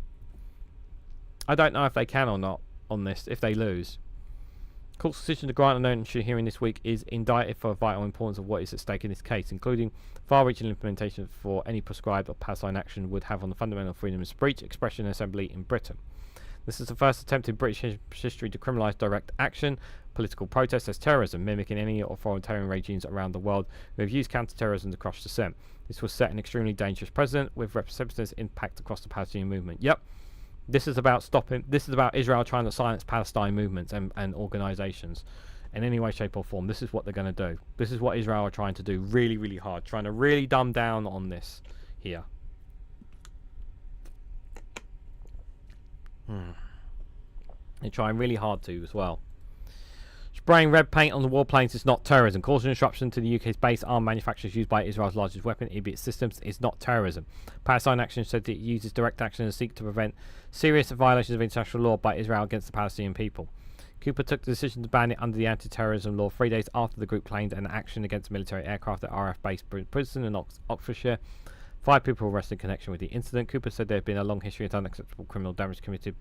[SPEAKER 1] I don't know if they can or not on this, if they lose. Court's decision to grant an evidentiary hearing this week is indicted for vital importance of what is at stake in this case, including far-reaching implementation for any prescribed or Palestine action would have on the fundamental freedom of speech, expression and assembly in Britain. This is the first attempt in British history to criminalise direct action, political protest as terrorism, mimicking any authoritarian regimes around the world who have used counter-terrorism to crush dissent. This will set an extremely dangerous precedent with representative impact across the Palestinian movement. Yep, this is about stopping. This is about Israel trying to silence Palestine movements and organisations in any way, shape, or form. This is what they're going to do. This is what Israel are trying to do really, really hard, trying to really dumb down on this here. They're trying really hard to as well. Spraying red paint on the warplanes is not terrorism. Causing disruption to the UK's base arm manufacturers used by Israel's largest weapon, EBIT systems, is not terrorism. Palestine Action said that it uses direct action and seek to prevent serious violations of international law by Israel against the Palestinian people. Cooper took the decision to ban it under the anti-terrorism law 3 days after the group claimed an action against military aircraft at RAF base Princeton in Oxfordshire. 5 people were arrested in connection with the incident. Cooper said there had been a long history of unacceptable criminal damage committed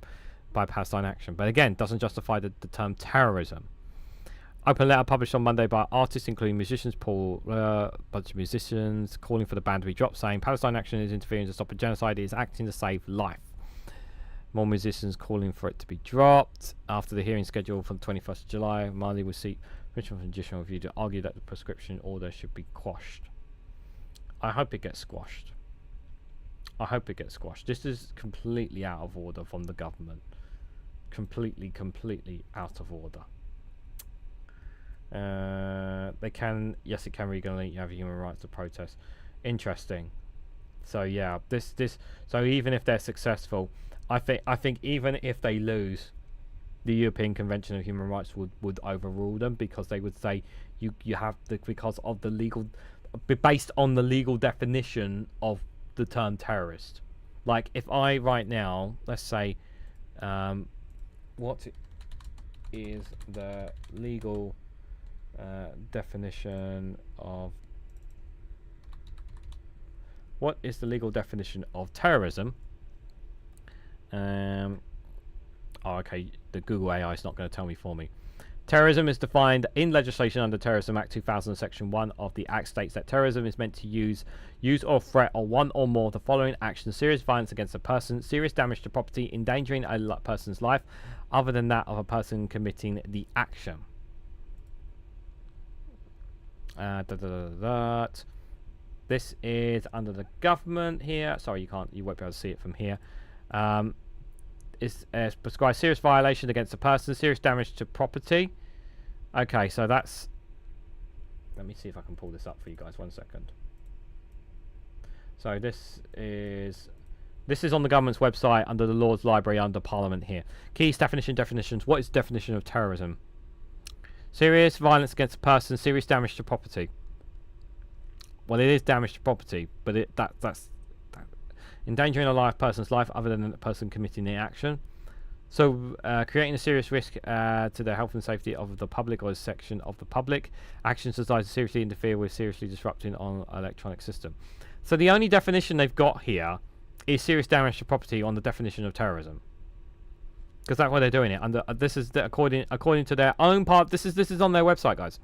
[SPEAKER 1] by Palestine Action, but again, doesn't justify the term terrorism. Open letter published on Monday by artists including musicians, a bunch of musicians, calling for the ban to be dropped, saying Palestine Action is interfering to stop a genocide, it is acting to save life. More musicians calling for it to be dropped. After the hearing scheduled for the 21st of July, Marley will seek permission from judicial review to argue that the prescription order should be quashed. I hope it gets squashed. I hope it gets squashed. This is completely out of order from the government. Completely out of order. They can, yes, it can regulate. You have human rights to protest. Interesting. So yeah, so even if they're successful, I think even if they lose, the European Convention of Human Rights would overrule them, because they would say you have because of the legal, based on the legal definition of the term terrorist. Like if I right now, let's say, what is the legal definition of terrorism? Okay, the Google AI is not going to tell me for me. Terrorism is defined in legislation under Terrorism Act 2000, Section 1 of the Act states that terrorism is meant to use or threat or one or more of the following actions: serious violence against a person, serious damage to property, endangering a person's life other than that of a person committing the action. This is under the government here. Sorry, you won't be able to see it from here. It's prescribed serious violation against a person, serious damage to property. Okay, so that's... Let me see if I can pull this up for you guys. 1 second. So this is on the government's website under the Lord's Library under Parliament here. Keys, definitions. What is the definition of terrorism? Serious violence against a person, serious damage to property. Well, it is damage to property, but that's endangering a person's life other than the person committing the action. So, creating a serious risk to the health and safety of the public or a section of the public. Actions designed to seriously interfere with seriously disrupting on an electronic system. So the only definition they've got here is serious damage to property on the definition of terrorism. Because that's why they're doing it. Under this is according to their own part. This is on their website, guys.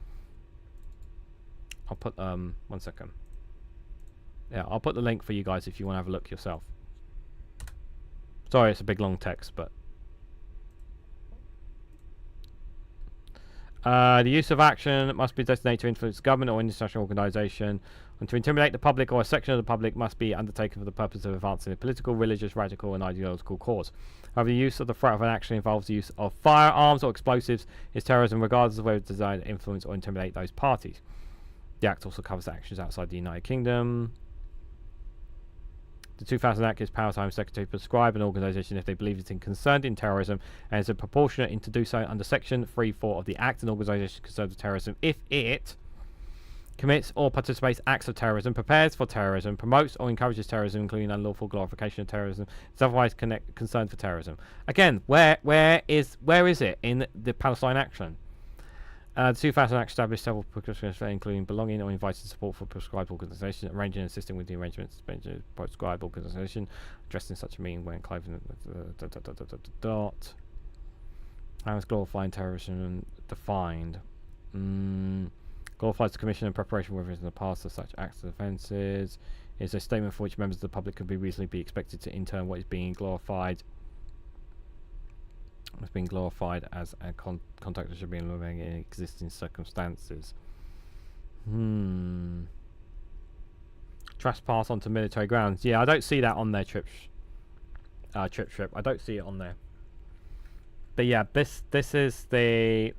[SPEAKER 1] I'll put 1 second. Yeah, I'll put the link for you guys if you want to have a look yourself. Sorry, it's a big long text, but The use of action must be designated to influence government or international organisation, and to intimidate the public or a section of the public must be undertaken for the purpose of advancing a political, religious, radical, and ideological cause. However, the use of the threat of an action involves the use of firearms or explosives is terrorism, regardless of whether it's designed to influence or intimidate those parties. The Act also covers actions outside the United Kingdom. The 2000 Act gives power to Home Secretary to prescribe an organisation if they believe it's concerned in terrorism and is proportionate in to do so under Section 3(4) of the Act. An organisation concerned with terrorism, if it commits or participates acts of terrorism, prepares for terrorism, promotes or encourages terrorism, including unlawful glorification of terrorism, is otherwise concerned for terrorism. Again, where is it in the Palestine Action? The 2000 Act established several precautions, including belonging or inviting support for prescribed organisation, arranging and assisting with the arrangements of prescribed organisation, addressing such a meeting when clothing. How is glorifying terrorism defined? Glorifies the commission and preparation whether in the past of such acts of offences. Is a statement for which members of the public could be reasonably be expected to intern what is being glorified. Has been glorified as a contact that should be living in existing circumstances. Trespass onto military grounds. Yeah, I don't see that on there, Trip. I don't see it on there. But yeah, this is the.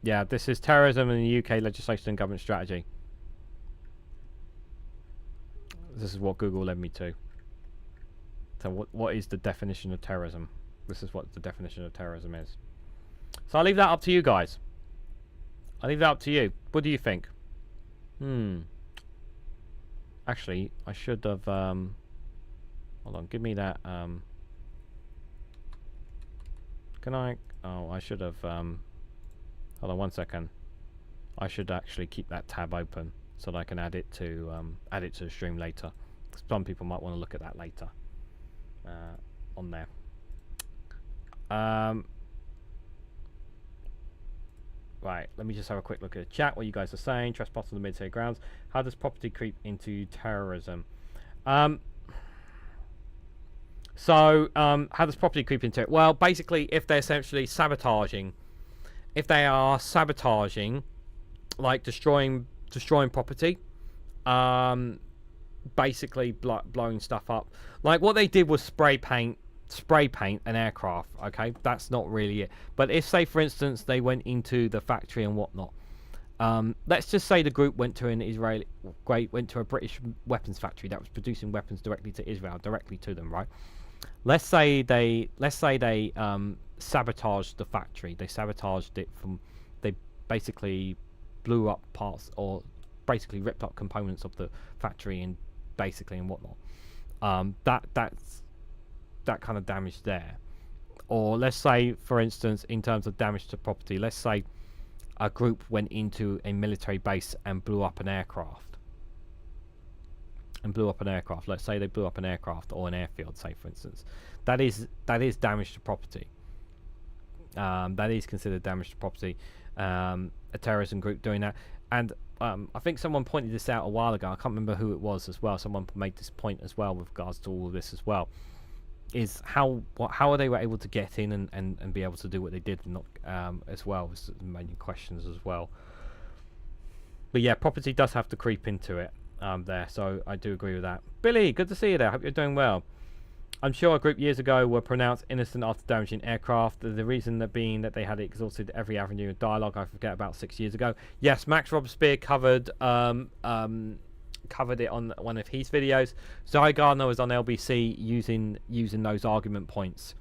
[SPEAKER 1] Yeah, this is terrorism in the UK legislation and government strategy. This is what Google led me to. So what is the definition of terrorism? This is what the definition of terrorism is. So I'll leave that up to you guys. I'll leave that up to you. What do you think? Actually, I should have... hold on, give me that... Can I... Oh, I should have... hold on 1 second. I should actually keep that tab open so that I can add it to the stream later. Some people might want to look at that later. On there. Right, let me just have a quick look at the chat. What you guys are saying. Trespass on the military grounds. How does property creep into terrorism? How does property creep into it? Well, basically, if they're essentially sabotaging, like destroying property, basically blowing stuff up. Like what they did was spray paint an aircraft. Okay, that's not really it. But if, say for instance, they went into the factory and whatnot, let's just say the group went to a British weapons factory that was producing weapons directly to Israel, directly to them, right? Let's say they sabotaged the factory. They sabotaged it they basically blew up parts or basically ripped up components of the factory and whatnot. That's that kind of damage there. Or let's say, for instance, in terms of damage to property, let's say a group went into a military base and blew up an aircraft. Let's say they blew up an aircraft or an airfield, say for instance. That is damage to property. That is considered damage to property. A terrorism group doing that. And I think someone pointed this out a while ago. I can't remember who it was as well. Someone made this point as well with regards to all of this as well. Is how are they were able to get in and be able to do what they did, and not as well as many questions as well. But yeah, property does have to creep into it there. So I do agree with that. Billy, good to see you there. Hope you're doing well. I'm sure a group years ago were pronounced innocent after damaging aircraft. The reason that being that they had exhausted every avenue of dialogue. I forget, about 6 years ago. Yes, Max Robespierre covered it on one of his videos. Zoe Gardner was on LBC using those argument points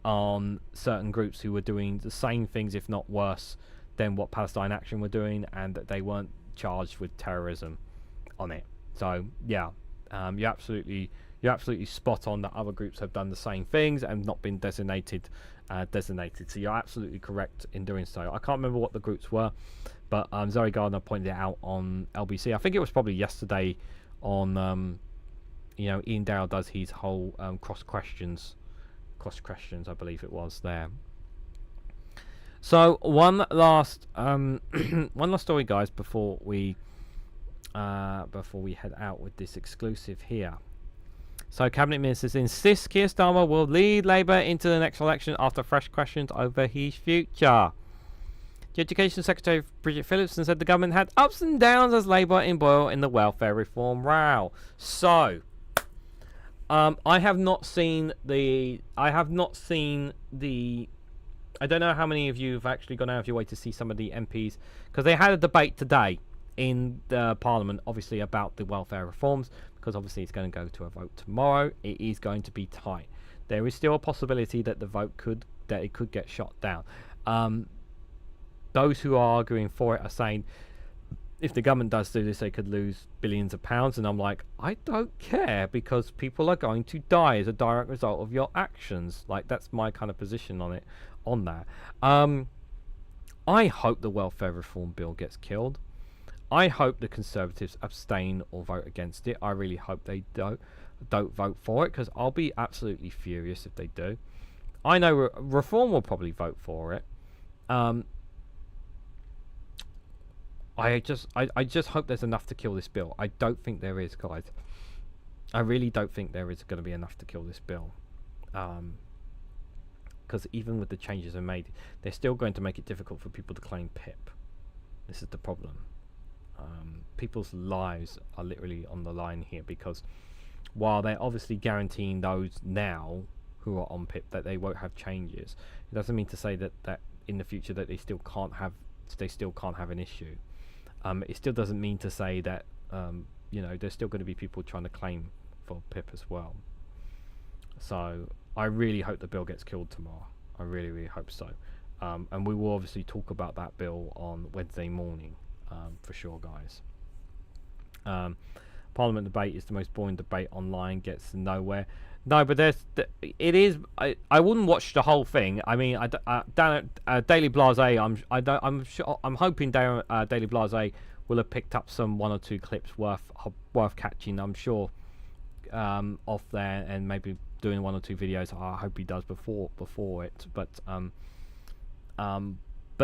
[SPEAKER 1] on certain groups who were doing the same things, if not worse, than what Palestine Action were doing, and that they weren't charged with terrorism on it. So yeah, you're absolutely spot on that other groups have done the same things and not been designated. So you're absolutely correct in doing so. I can't remember what the groups were, but Zoe Gardner pointed it out on LBC. I think it was probably yesterday on Ian Darrell does his whole cross questions, I believe it was there. So one last story, guys, before we head out with this exclusive here. So cabinet ministers insist Keir Starmer will lead Labour into the next election after fresh questions over his future. The Education Secretary Bridget Phillipson said the government had ups and downs as Labour embroiled in the welfare reform row. So, I have not seen the. I don't know how many of you have actually gone out of your way to see some of the MPs, because they had a debate today in the Parliament, obviously about the welfare reforms, because obviously it's going to go to a vote tomorrow. It is going to be tight. There is still a possibility that the vote could get shot down. Those who are arguing for it are saying if the government does do this, they could lose billions of pounds, and I'm like, I don't care, because people are going to die as a direct result of your actions. Like, that's my kind of position on it, on that. I hope the welfare reform bill gets killed. I hope the Conservatives abstain or vote against it. I really hope they don't vote for it, because I'll be absolutely furious if they do. I know Reform will probably vote for it. I just hope there's enough to kill this bill. I don't think there is, guys. I really don't think there is going to be enough to kill this bill. Because even with the changes they made, they're still going to make it difficult for people to claim PIP. This is the problem. People's lives are literally on the line here, because while they're obviously guaranteeing those now who are on PIP that they won't have changes, it doesn't mean to say that in the future that they still can't have an issue. It still doesn't mean to say that there's still going to be people trying to claim for PIP as well. So I really hope the bill gets killed tomorrow. I really, really hope so. And we will obviously talk about that bill on Wednesday morning, for sure, guys. Parliament debate is the most boring debate online, gets nowhere. No, but it is. I wouldn't watch the whole thing. I mean, Daily Blase. I'm sure. I'm hoping Daily Blase will have picked up some one or two clips worth catching. I'm sure off there, and maybe doing one or two videos. I hope he does before it. But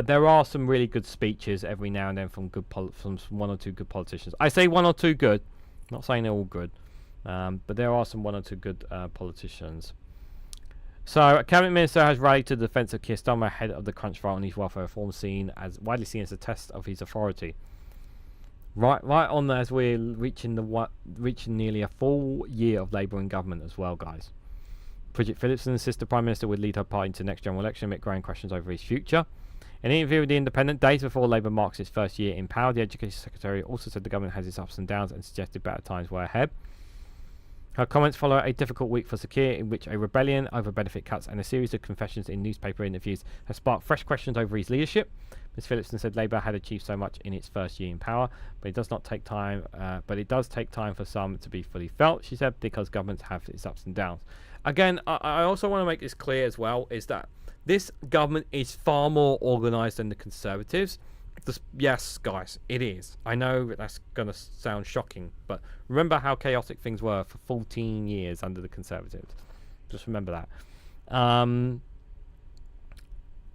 [SPEAKER 1] there are some really good speeches every now and then from from one or two good politicians. I say one or two good. I'm not saying they're all good. But there are some one or two good politicians. So, a cabinet minister has rallied to the defence of Keir Starmer ahead of the crunch vote on his welfare reform, widely seen as a test of his authority. Right on there, as we're reaching nearly a full year of Labour in government as well, guys. Bridget Phillipson insists the Prime Minister would lead her party into the next general election amid growing questions over his future. In an interview with The Independent, days before Labour marks its first year in power, the Education Secretary also said the government has its ups and downs and suggested better times were ahead. Her comments follow a difficult week for Sir Keir, in which a rebellion over benefit cuts and a series of confessions in newspaper interviews have sparked fresh questions over his leadership. Ms Phillipson said Labour had achieved so much in its first year in power, but it does take time for some to be fully felt, she said, because governments have its ups and downs. Again, I also want to make this clear as well, is that this government is far more organised than the Conservatives. Yes, guys, it is. I know that's going to sound shocking, but remember how chaotic things were for 14 years under the Conservatives. Just remember that.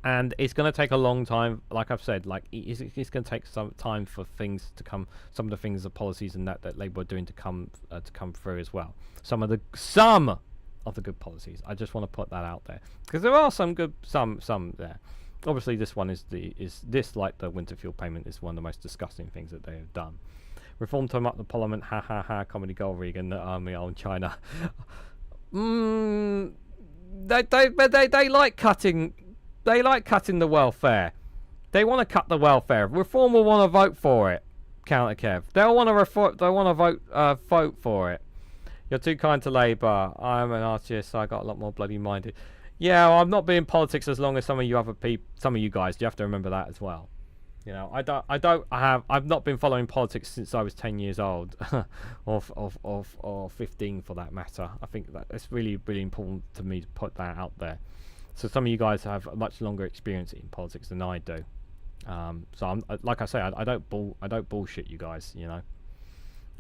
[SPEAKER 1] And it's going to take a long time, like I've said. Like it's going to take some time for things to come. Some of the things, the policies, and that Labour are doing to come through as well. Some of the good policies. I just want to put that out there, because there are some good, some there. Obviously, this one is this, like the winter fuel payment, is one of the most disgusting things that they have done. Reform time up the Parliament, ha ha ha, comedy gold, Reagan, the army on China. They like cutting. They like cutting the welfare. They want to cut the welfare. Reform will want to vote for it. Counter Kev. They'll want to vote for it. You're too kind to Labour. I'm an artist, so I got a lot more bloody minded. Yeah, well, I've not been in politics as long as some of you guys. You have to remember that as well. You know, I've not been following politics since I was 10 years old, or 15 for that matter. I think that it's really, really important to me to put that out there. So some of you guys have a much longer experience in politics than I do. So I'm, like I say, I don't bullshit you guys. You know.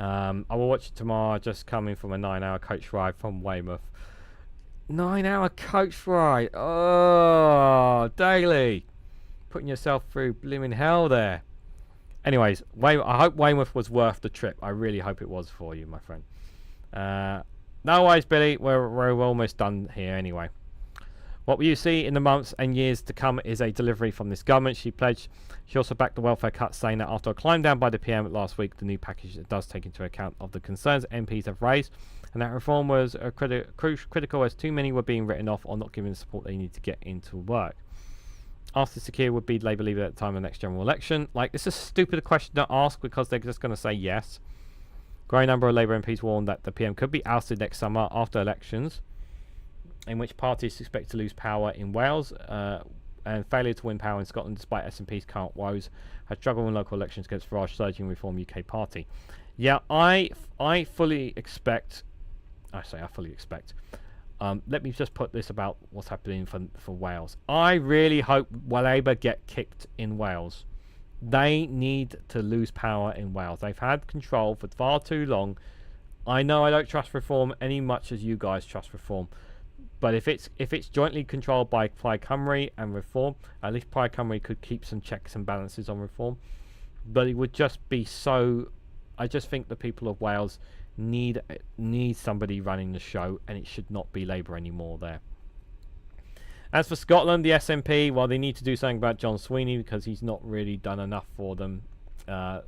[SPEAKER 1] I will watch it tomorrow. Just coming from a 9-hour coach ride from Weymouth. 9-hour coach ride. Oh, daily. Putting yourself through blimmin' hell there. Anyways, I hope Weymouth was worth the trip. I really hope it was for you, my friend. No worries, Billy. We're almost done here anyway. What we see in the months and years to come is a delivery from this government. She pledged. She also backed the welfare cut, saying that after a climb down by the PM last week, the new package does take into account of the concerns MPs have raised, and that reform was critical as too many were being written off or not given the support they need to get into work. After Sakir would be Labour leader at the time of the next general election. Like, this is a stupid question to ask because they're just going to say yes. Growing number of Labour MPs warned that the PM could be ousted next summer after elections, in which parties expect to lose power in Wales, and failure to win power in Scotland despite SNP's current woes has struggled in local elections against Farage surging Reform UK party. Yeah, I fully expect. Let me just put this about what's happening for Wales. I really hope Labour get kicked in Wales. They need to lose power in Wales. They've had control for far too long. I know I don't trust Reform any much as you guys trust Reform. But if it's jointly controlled by Plaid Cymru and Reform, at least Plaid Cymru could keep some checks and balances on Reform. But it would just be so. I just think the people of Wales need somebody running the show, and it should not be Labour anymore there. As for Scotland, the SNP, well, they need to do something about John Sweeney because he's not really done enough for them. There.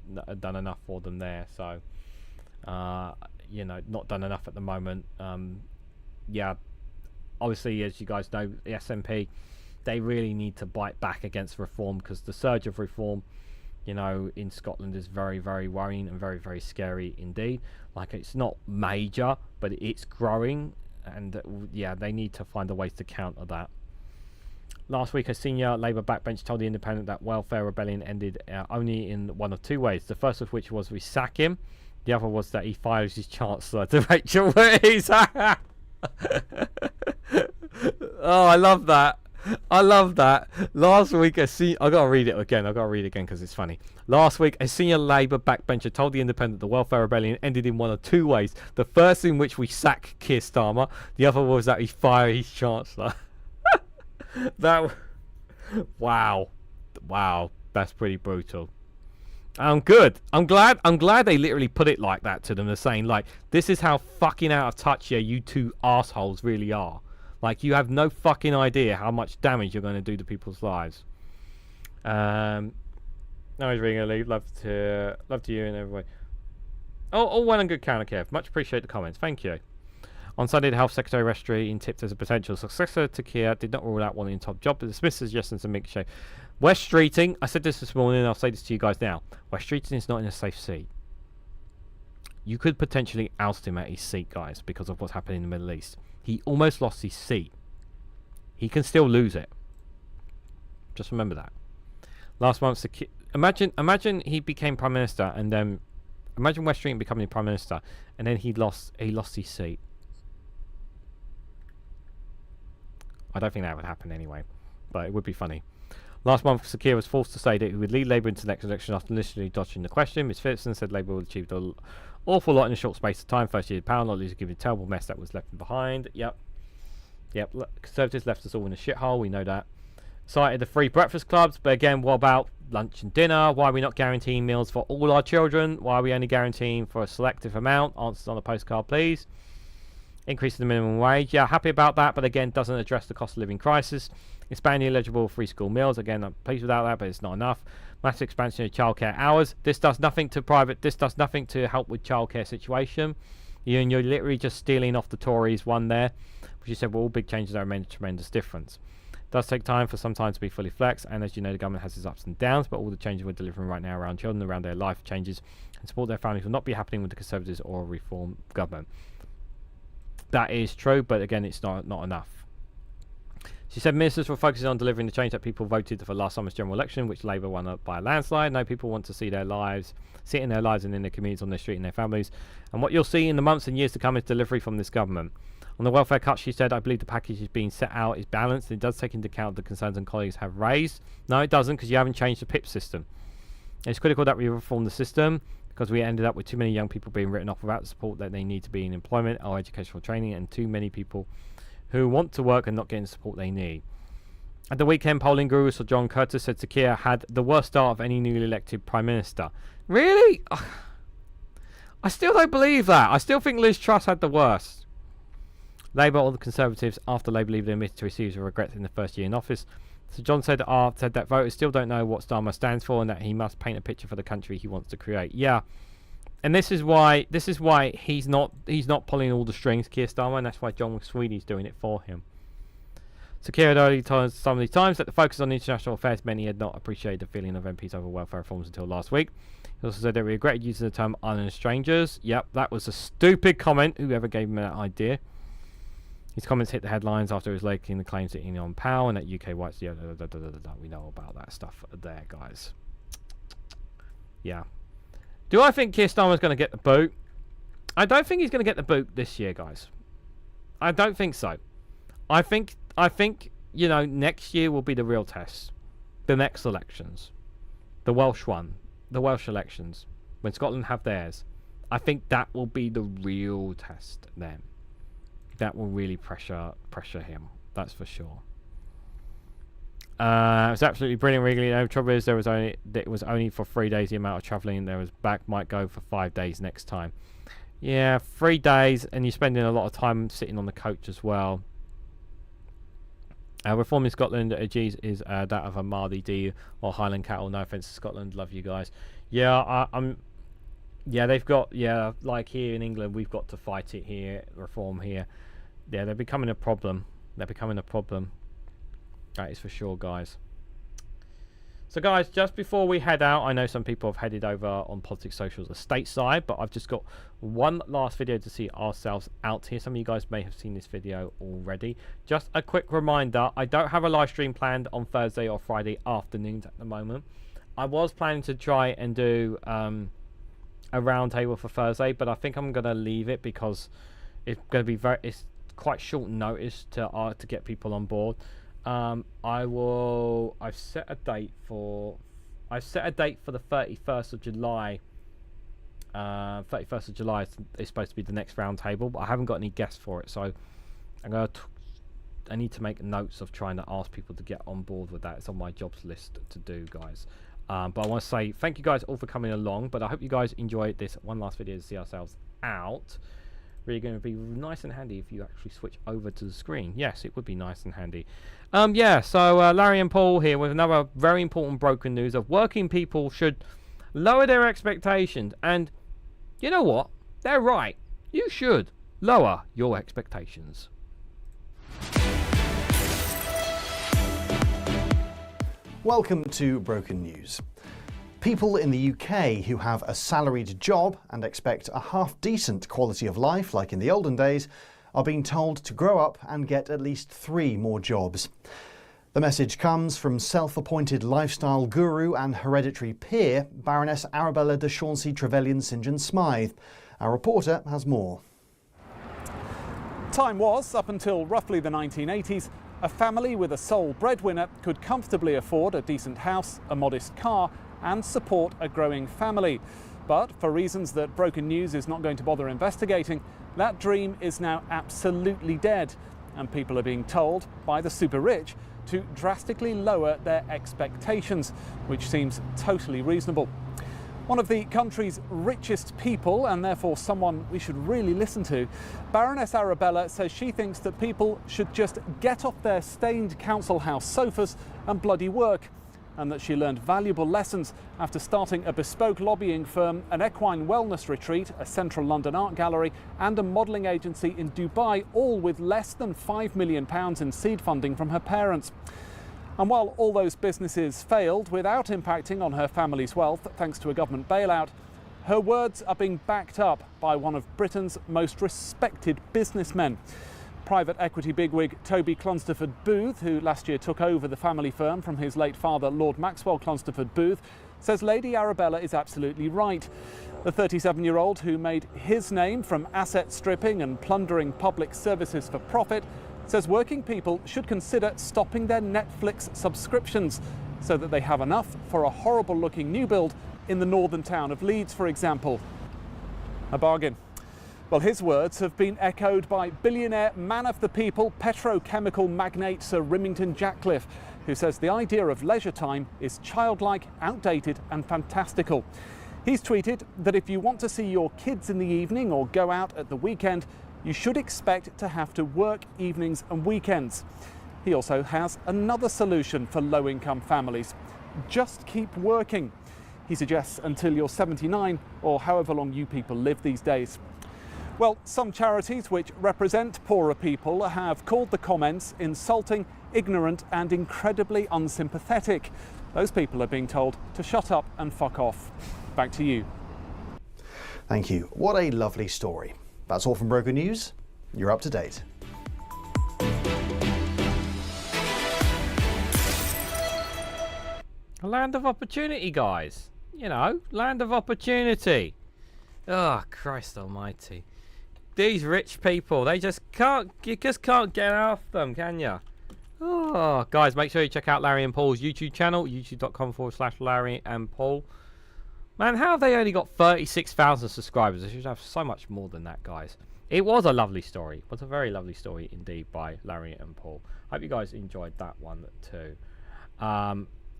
[SPEAKER 1] So, not done enough at the moment. Yeah. Obviously, as you guys know, the SNP, they really need to bite back against Reform because the surge of Reform, in Scotland is very, very worrying and very, very scary indeed. Like, it's not major, but it's growing, and yeah, they need to find a way to counter that. Last week, a senior Labour backbench told The Independent that welfare rebellion ended only in one of two ways. The first of which was we sack him. The other was that he fires his chancellor to Rachel Reeves. Oh, I love that. Last week, I gotta read it again because it's funny. Last week, a senior Labour backbencher told The Independent the welfare rebellion ended in one of two ways. The first in which we sack Keir Starmer. The other was that he fired his chancellor. Wow, that's pretty brutal. I'm good. I'm glad they literally put it like that to them. They're saying, like, this is how fucking out of touch you two assholes really are. Like, you have no fucking idea how much damage you're going to do to people's lives. No, he's really going to leave. Love to you and everybody. Oh, well and good, counter Kev. Much appreciate the comments. Thank you. On Sunday, the Health Secretary Weststreet tipped as a potential successor to Keir did not rule out wanting a top job, but dismissed suggestions and mixed shape. Weststreeting, I said this morning and I'll say this to you guys now. Weststreeting is not in a safe seat. You could potentially oust him at his seat, guys, because of what's happening in the Middle East. He almost lost his seat. He can still lose it. Just remember that. Last month, imagine he became Prime Minister and then imagine Weststreeting becoming Prime Minister and then he lost his seat. I don't think that would happen anyway, but it would be funny. Last month, Sakir was forced to say that he would lead Labour into the next election after initially dodging the question. Ms Phillipson said Labour would achieve an awful lot in a short space of time. First year of power, not losing, given the terrible mess that was left behind. Yep. Conservatives left us all in a shithole, we know that. Cited the free breakfast clubs, but again, what about lunch and dinner? Why are we not guaranteeing meals for all our children? Why are we only guaranteeing for a selective amount? Answers on a postcard, please. Increasing the minimum wage, yeah, happy about that, but again, doesn't address the cost of living crisis. Expanding eligible free school meals, again, I'm pleased without that, but it's not enough. Massive expansion of childcare hours. This does nothing to help with childcare situation. You're literally just stealing off the Tories one there, which you said, well, all big changes are a tremendous difference. It does take time for some time to be fully flexed, and as you know, the government has its ups and downs, but all the changes we're delivering right now around children, around their life changes, and support their families will not be happening with the Conservatives or a Reform government. That is true, but again, it's not enough. She said ministers were focusing on delivering the change that people voted for last summer's general election, which Labour won up by a landslide. No, people want to see their lives, sit in their lives and in their communities, on their street and their families. And what you'll see in the months and years to come is delivery from this government. On the welfare cut, she said, I believe the package is being set out is balanced. It does take into account the concerns and colleagues have raised. No, it doesn't, because you haven't changed the PIP system. It's critical that we reform the system, because we ended up with too many young people being written off without the support that they need to be in employment or educational training, and too many people who want to work and not getting the support they need. At the weekend, polling guru Sir John Curtis said Keir had the worst start of any newly elected Prime Minister. Really? I still don't believe that. I still think Liz Truss had the worst. Labour or the Conservatives, after Labour leader admitted to a series of regrets in the first year in office. So John said that voters still don't know what Starmer stands for and that he must paint a picture for the country he wants to create. Yeah, and this is why he's not pulling all the strings, Keir Starmer, and that's why John Sweeney's doing it for him. So Keir had already told so many times that the focus on international affairs meant he had not appreciated the feeling of MPs over welfare reforms until last week. He also said that he regretted using the term island strangers. Yep, that was a stupid comment, whoever gave him that idea. His comments hit the headlines after he was laking the claims sitting on Powell and that UK whites. Yeah, we know about that stuff there, guys. Yeah. Do I think Keir Starmer's going to get the boot? I don't think he's going to get the boot this year, guys. I don't think so. I think you know, next year will be the real test. The next elections, the Welsh elections, when Scotland have theirs. I think that will be the real test then. That will really pressure him. That's for sure. It's absolutely brilliant. Really, the trouble is it was only for 3 days the amount of travelling there was back. Might go for 5 days next time. Yeah, 3 days, and you're spending a lot of time sitting on the coach as well. Reform in Scotland, geez, is that of a Mardy D or Highland cattle. No offence to Scotland, love you guys. Yeah, yeah, they've got, yeah, like here in England, we've got to fight it here. Reform here. Yeah, they're becoming a problem. They're becoming a problem. That is for sure, guys. So, guys, just before we head out, I know some people have headed over on Politics Socials stateside, but I've just got one last video to see ourselves out here. Some of you guys may have seen this video already. Just a quick reminder, I don't have a live stream planned on Thursday or Friday afternoons at the moment. I was planning to try and do a round table for Thursday, but I think I'm going to leave it because it's going to be it's quite short notice to get people on board. I've set a date for the 31st of July. 31st of July is supposed to be the next round table, but I haven't got any guests for it, so I need to make notes of trying to ask people to get on board with that. It's on my jobs list to do, guys. But I want to say thank you guys all for coming along, but I hope you guys enjoyed this one last video to see ourselves out. Really going to be nice and handy if you actually switch over to the screen. Yes, it would be nice and handy. Yeah, so Larry and Paul here with another very important broken news of working people should lower their expectations. And you know what? They're right. You should lower your expectations.
[SPEAKER 3] Welcome to Broken News. People in the UK who have a salaried job and expect a half-decent quality of life like in the olden days are being told to grow up and get at least 3 more jobs. The message comes from self-appointed lifestyle guru and hereditary peer, Baroness Arabella de Chauncey Trevelyan St John Smythe. Our reporter has more.
[SPEAKER 4] Time was, up until roughly the 1980s, a family with a sole breadwinner could comfortably afford a decent house, a modest car, and support a growing family. But for reasons that Broken News is not going to bother investigating, that dream is now absolutely dead, and people are being told by the super rich to drastically lower their expectations, which seems totally reasonable. One of the country's richest people, and therefore someone we should really listen to, Baroness Arabella says she thinks that people should just get off their stained council house sofas and bloody work, and that she learned valuable lessons after starting a bespoke lobbying firm, an equine wellness retreat, a central London art gallery, and a modelling agency in Dubai, all with less than £5 million in seed funding from her parents. And while all those businesses failed without impacting on her family's wealth thanks to a government bailout, her words are being backed up by one of Britain's most respected businessmen. Private equity bigwig Toby Clonsted Booth, who last year took over the family firm from his late father, Lord Maxwell Clonsted Booth, says Lady Arabella is absolutely right. The 37-year-old, who made his name from asset stripping and plundering public services for profit, says working people should consider stopping their Netflix subscriptions so that they have enough for a horrible-looking new build in the northern town of Leeds, for example. A bargain. Well, his words have been echoed by billionaire man of the people, petrochemical magnate Sir Remington Jackcliffe, who says the idea of leisure time is childlike, outdated and fantastical. He's tweeted that if you want to see your kids in the evening or go out at the weekend, you should expect to have to work evenings and weekends. He also has another solution for low-income families. Just keep working. He suggests until you're 79 or however long you people live these days. Well, some charities which represent poorer people have called the comments insulting, ignorant and incredibly unsympathetic. Those people are being told to shut up and fuck off. Back to you.
[SPEAKER 3] Thank you. What a lovely story. That's all from Broken News. You're up to date.
[SPEAKER 1] A land of opportunity, guys. You know, land of opportunity. Oh, Christ almighty. These rich people, you just can't get off them, can you? Oh, guys, make sure you check out Larry and Paul's YouTube channel, youtube.com/Larry and Paul. Man, how have they only got 36,000 subscribers? They should have so much more than that, guys. It was a lovely story. It was a very lovely story indeed by Larry and Paul. Hope you guys enjoyed that one too.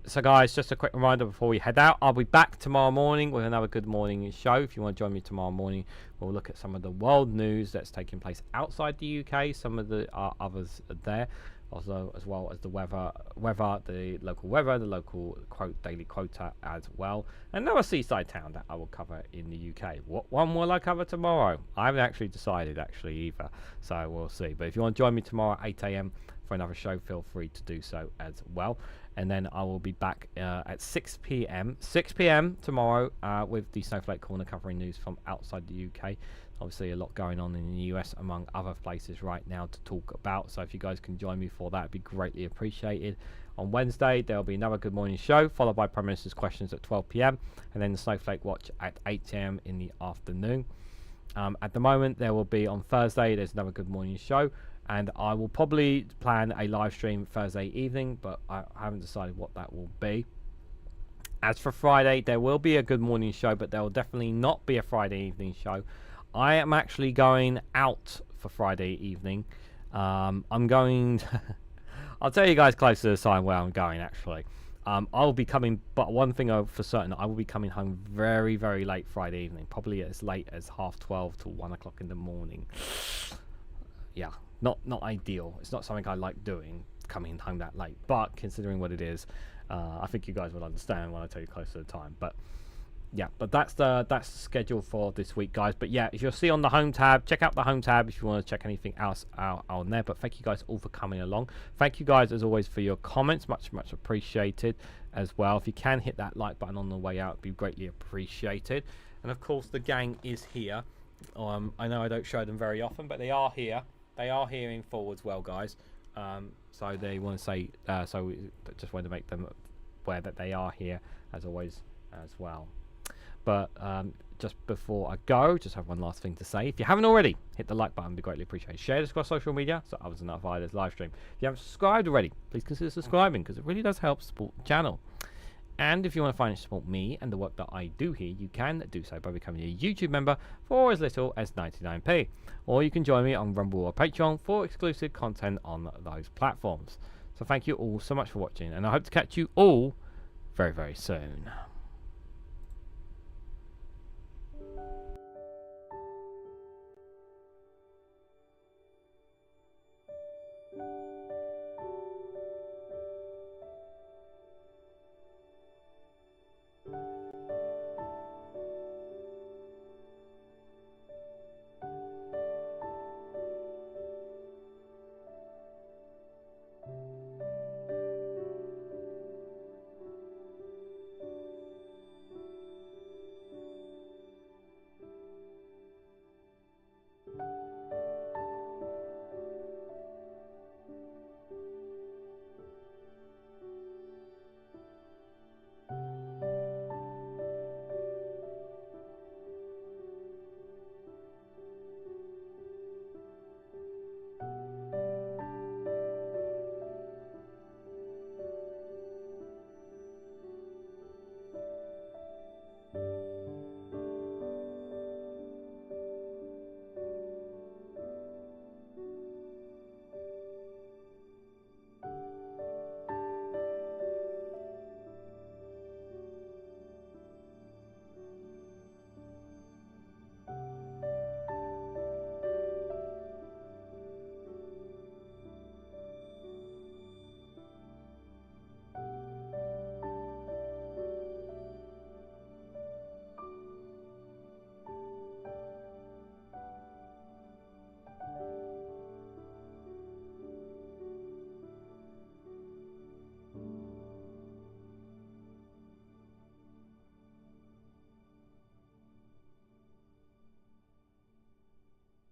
[SPEAKER 1] So guys, just a quick reminder before we head out, I'll be back tomorrow morning with another good morning show. If you want to join me tomorrow morning, we'll look at some of the world news that's taking place outside the UK, some of the others there, also as well as the weather, the local daily quota as well. Another seaside town that I will cover in the UK. What one will I cover tomorrow? I haven't actually decided either, so we'll see. But if you want to join me tomorrow at 8 AM for another show, feel free to do so as well. And then I will be back at 6 PM tomorrow with the Snowflake Corner, covering news from outside the UK. Obviously a lot going on in the US among other places right now to talk about, so if you guys can join me for that, it'd be greatly appreciated. On Wednesday there'll be another good morning show followed by Prime Minister's Questions at 12 PM and then the Snowflake Watch at 8 AM in the afternoon. At the moment there will be on Thursday, there's another good morning show, and I will probably plan a live stream Thursday evening, but I haven't decided what that will be. As for Friday, there will be a good morning show, but there will definitely not be a Friday evening show. I am actually going out for Friday evening. I'm going I'll tell you guys close to the time where I'm going actually. I'll be coming, but one thing for certain, I will be coming home very, very late Friday evening, probably as late as 12:30 to 1 o'clock in the morning. Yeah, not ideal. It's not something I like doing, coming home that late, but considering what it is, I think you guys will understand when I tell you close to the time. But yeah, but that's the schedule for this week, guys. But yeah, if you'll see on the home tab, check out the home tab if you want to check anything else out on there. But thank you guys all for coming along. Thank you guys as always for your comments, much appreciated as well. If you can hit that like button on the way out, it'd be greatly appreciated. And of course the gang is here. I know I don't show them very often, but they are here. They are here in full as well, guys. So they want to say, so we just wanted to make them aware that they are here as always as well. But just before I go, just have one last thing to say. If you haven't already, hit the like button, be greatly appreciated. Share this across social media so others are notified as live stream. If you haven't subscribed already, please consider subscribing because it really does help support the channel. And if you want to financially support me and the work that I do here, you can do so by becoming a YouTube member for as little as 99p. Or you can join me on Rumble or Patreon for exclusive content on those platforms. So thank you all so much for watching, and I hope to catch you all very, very soon.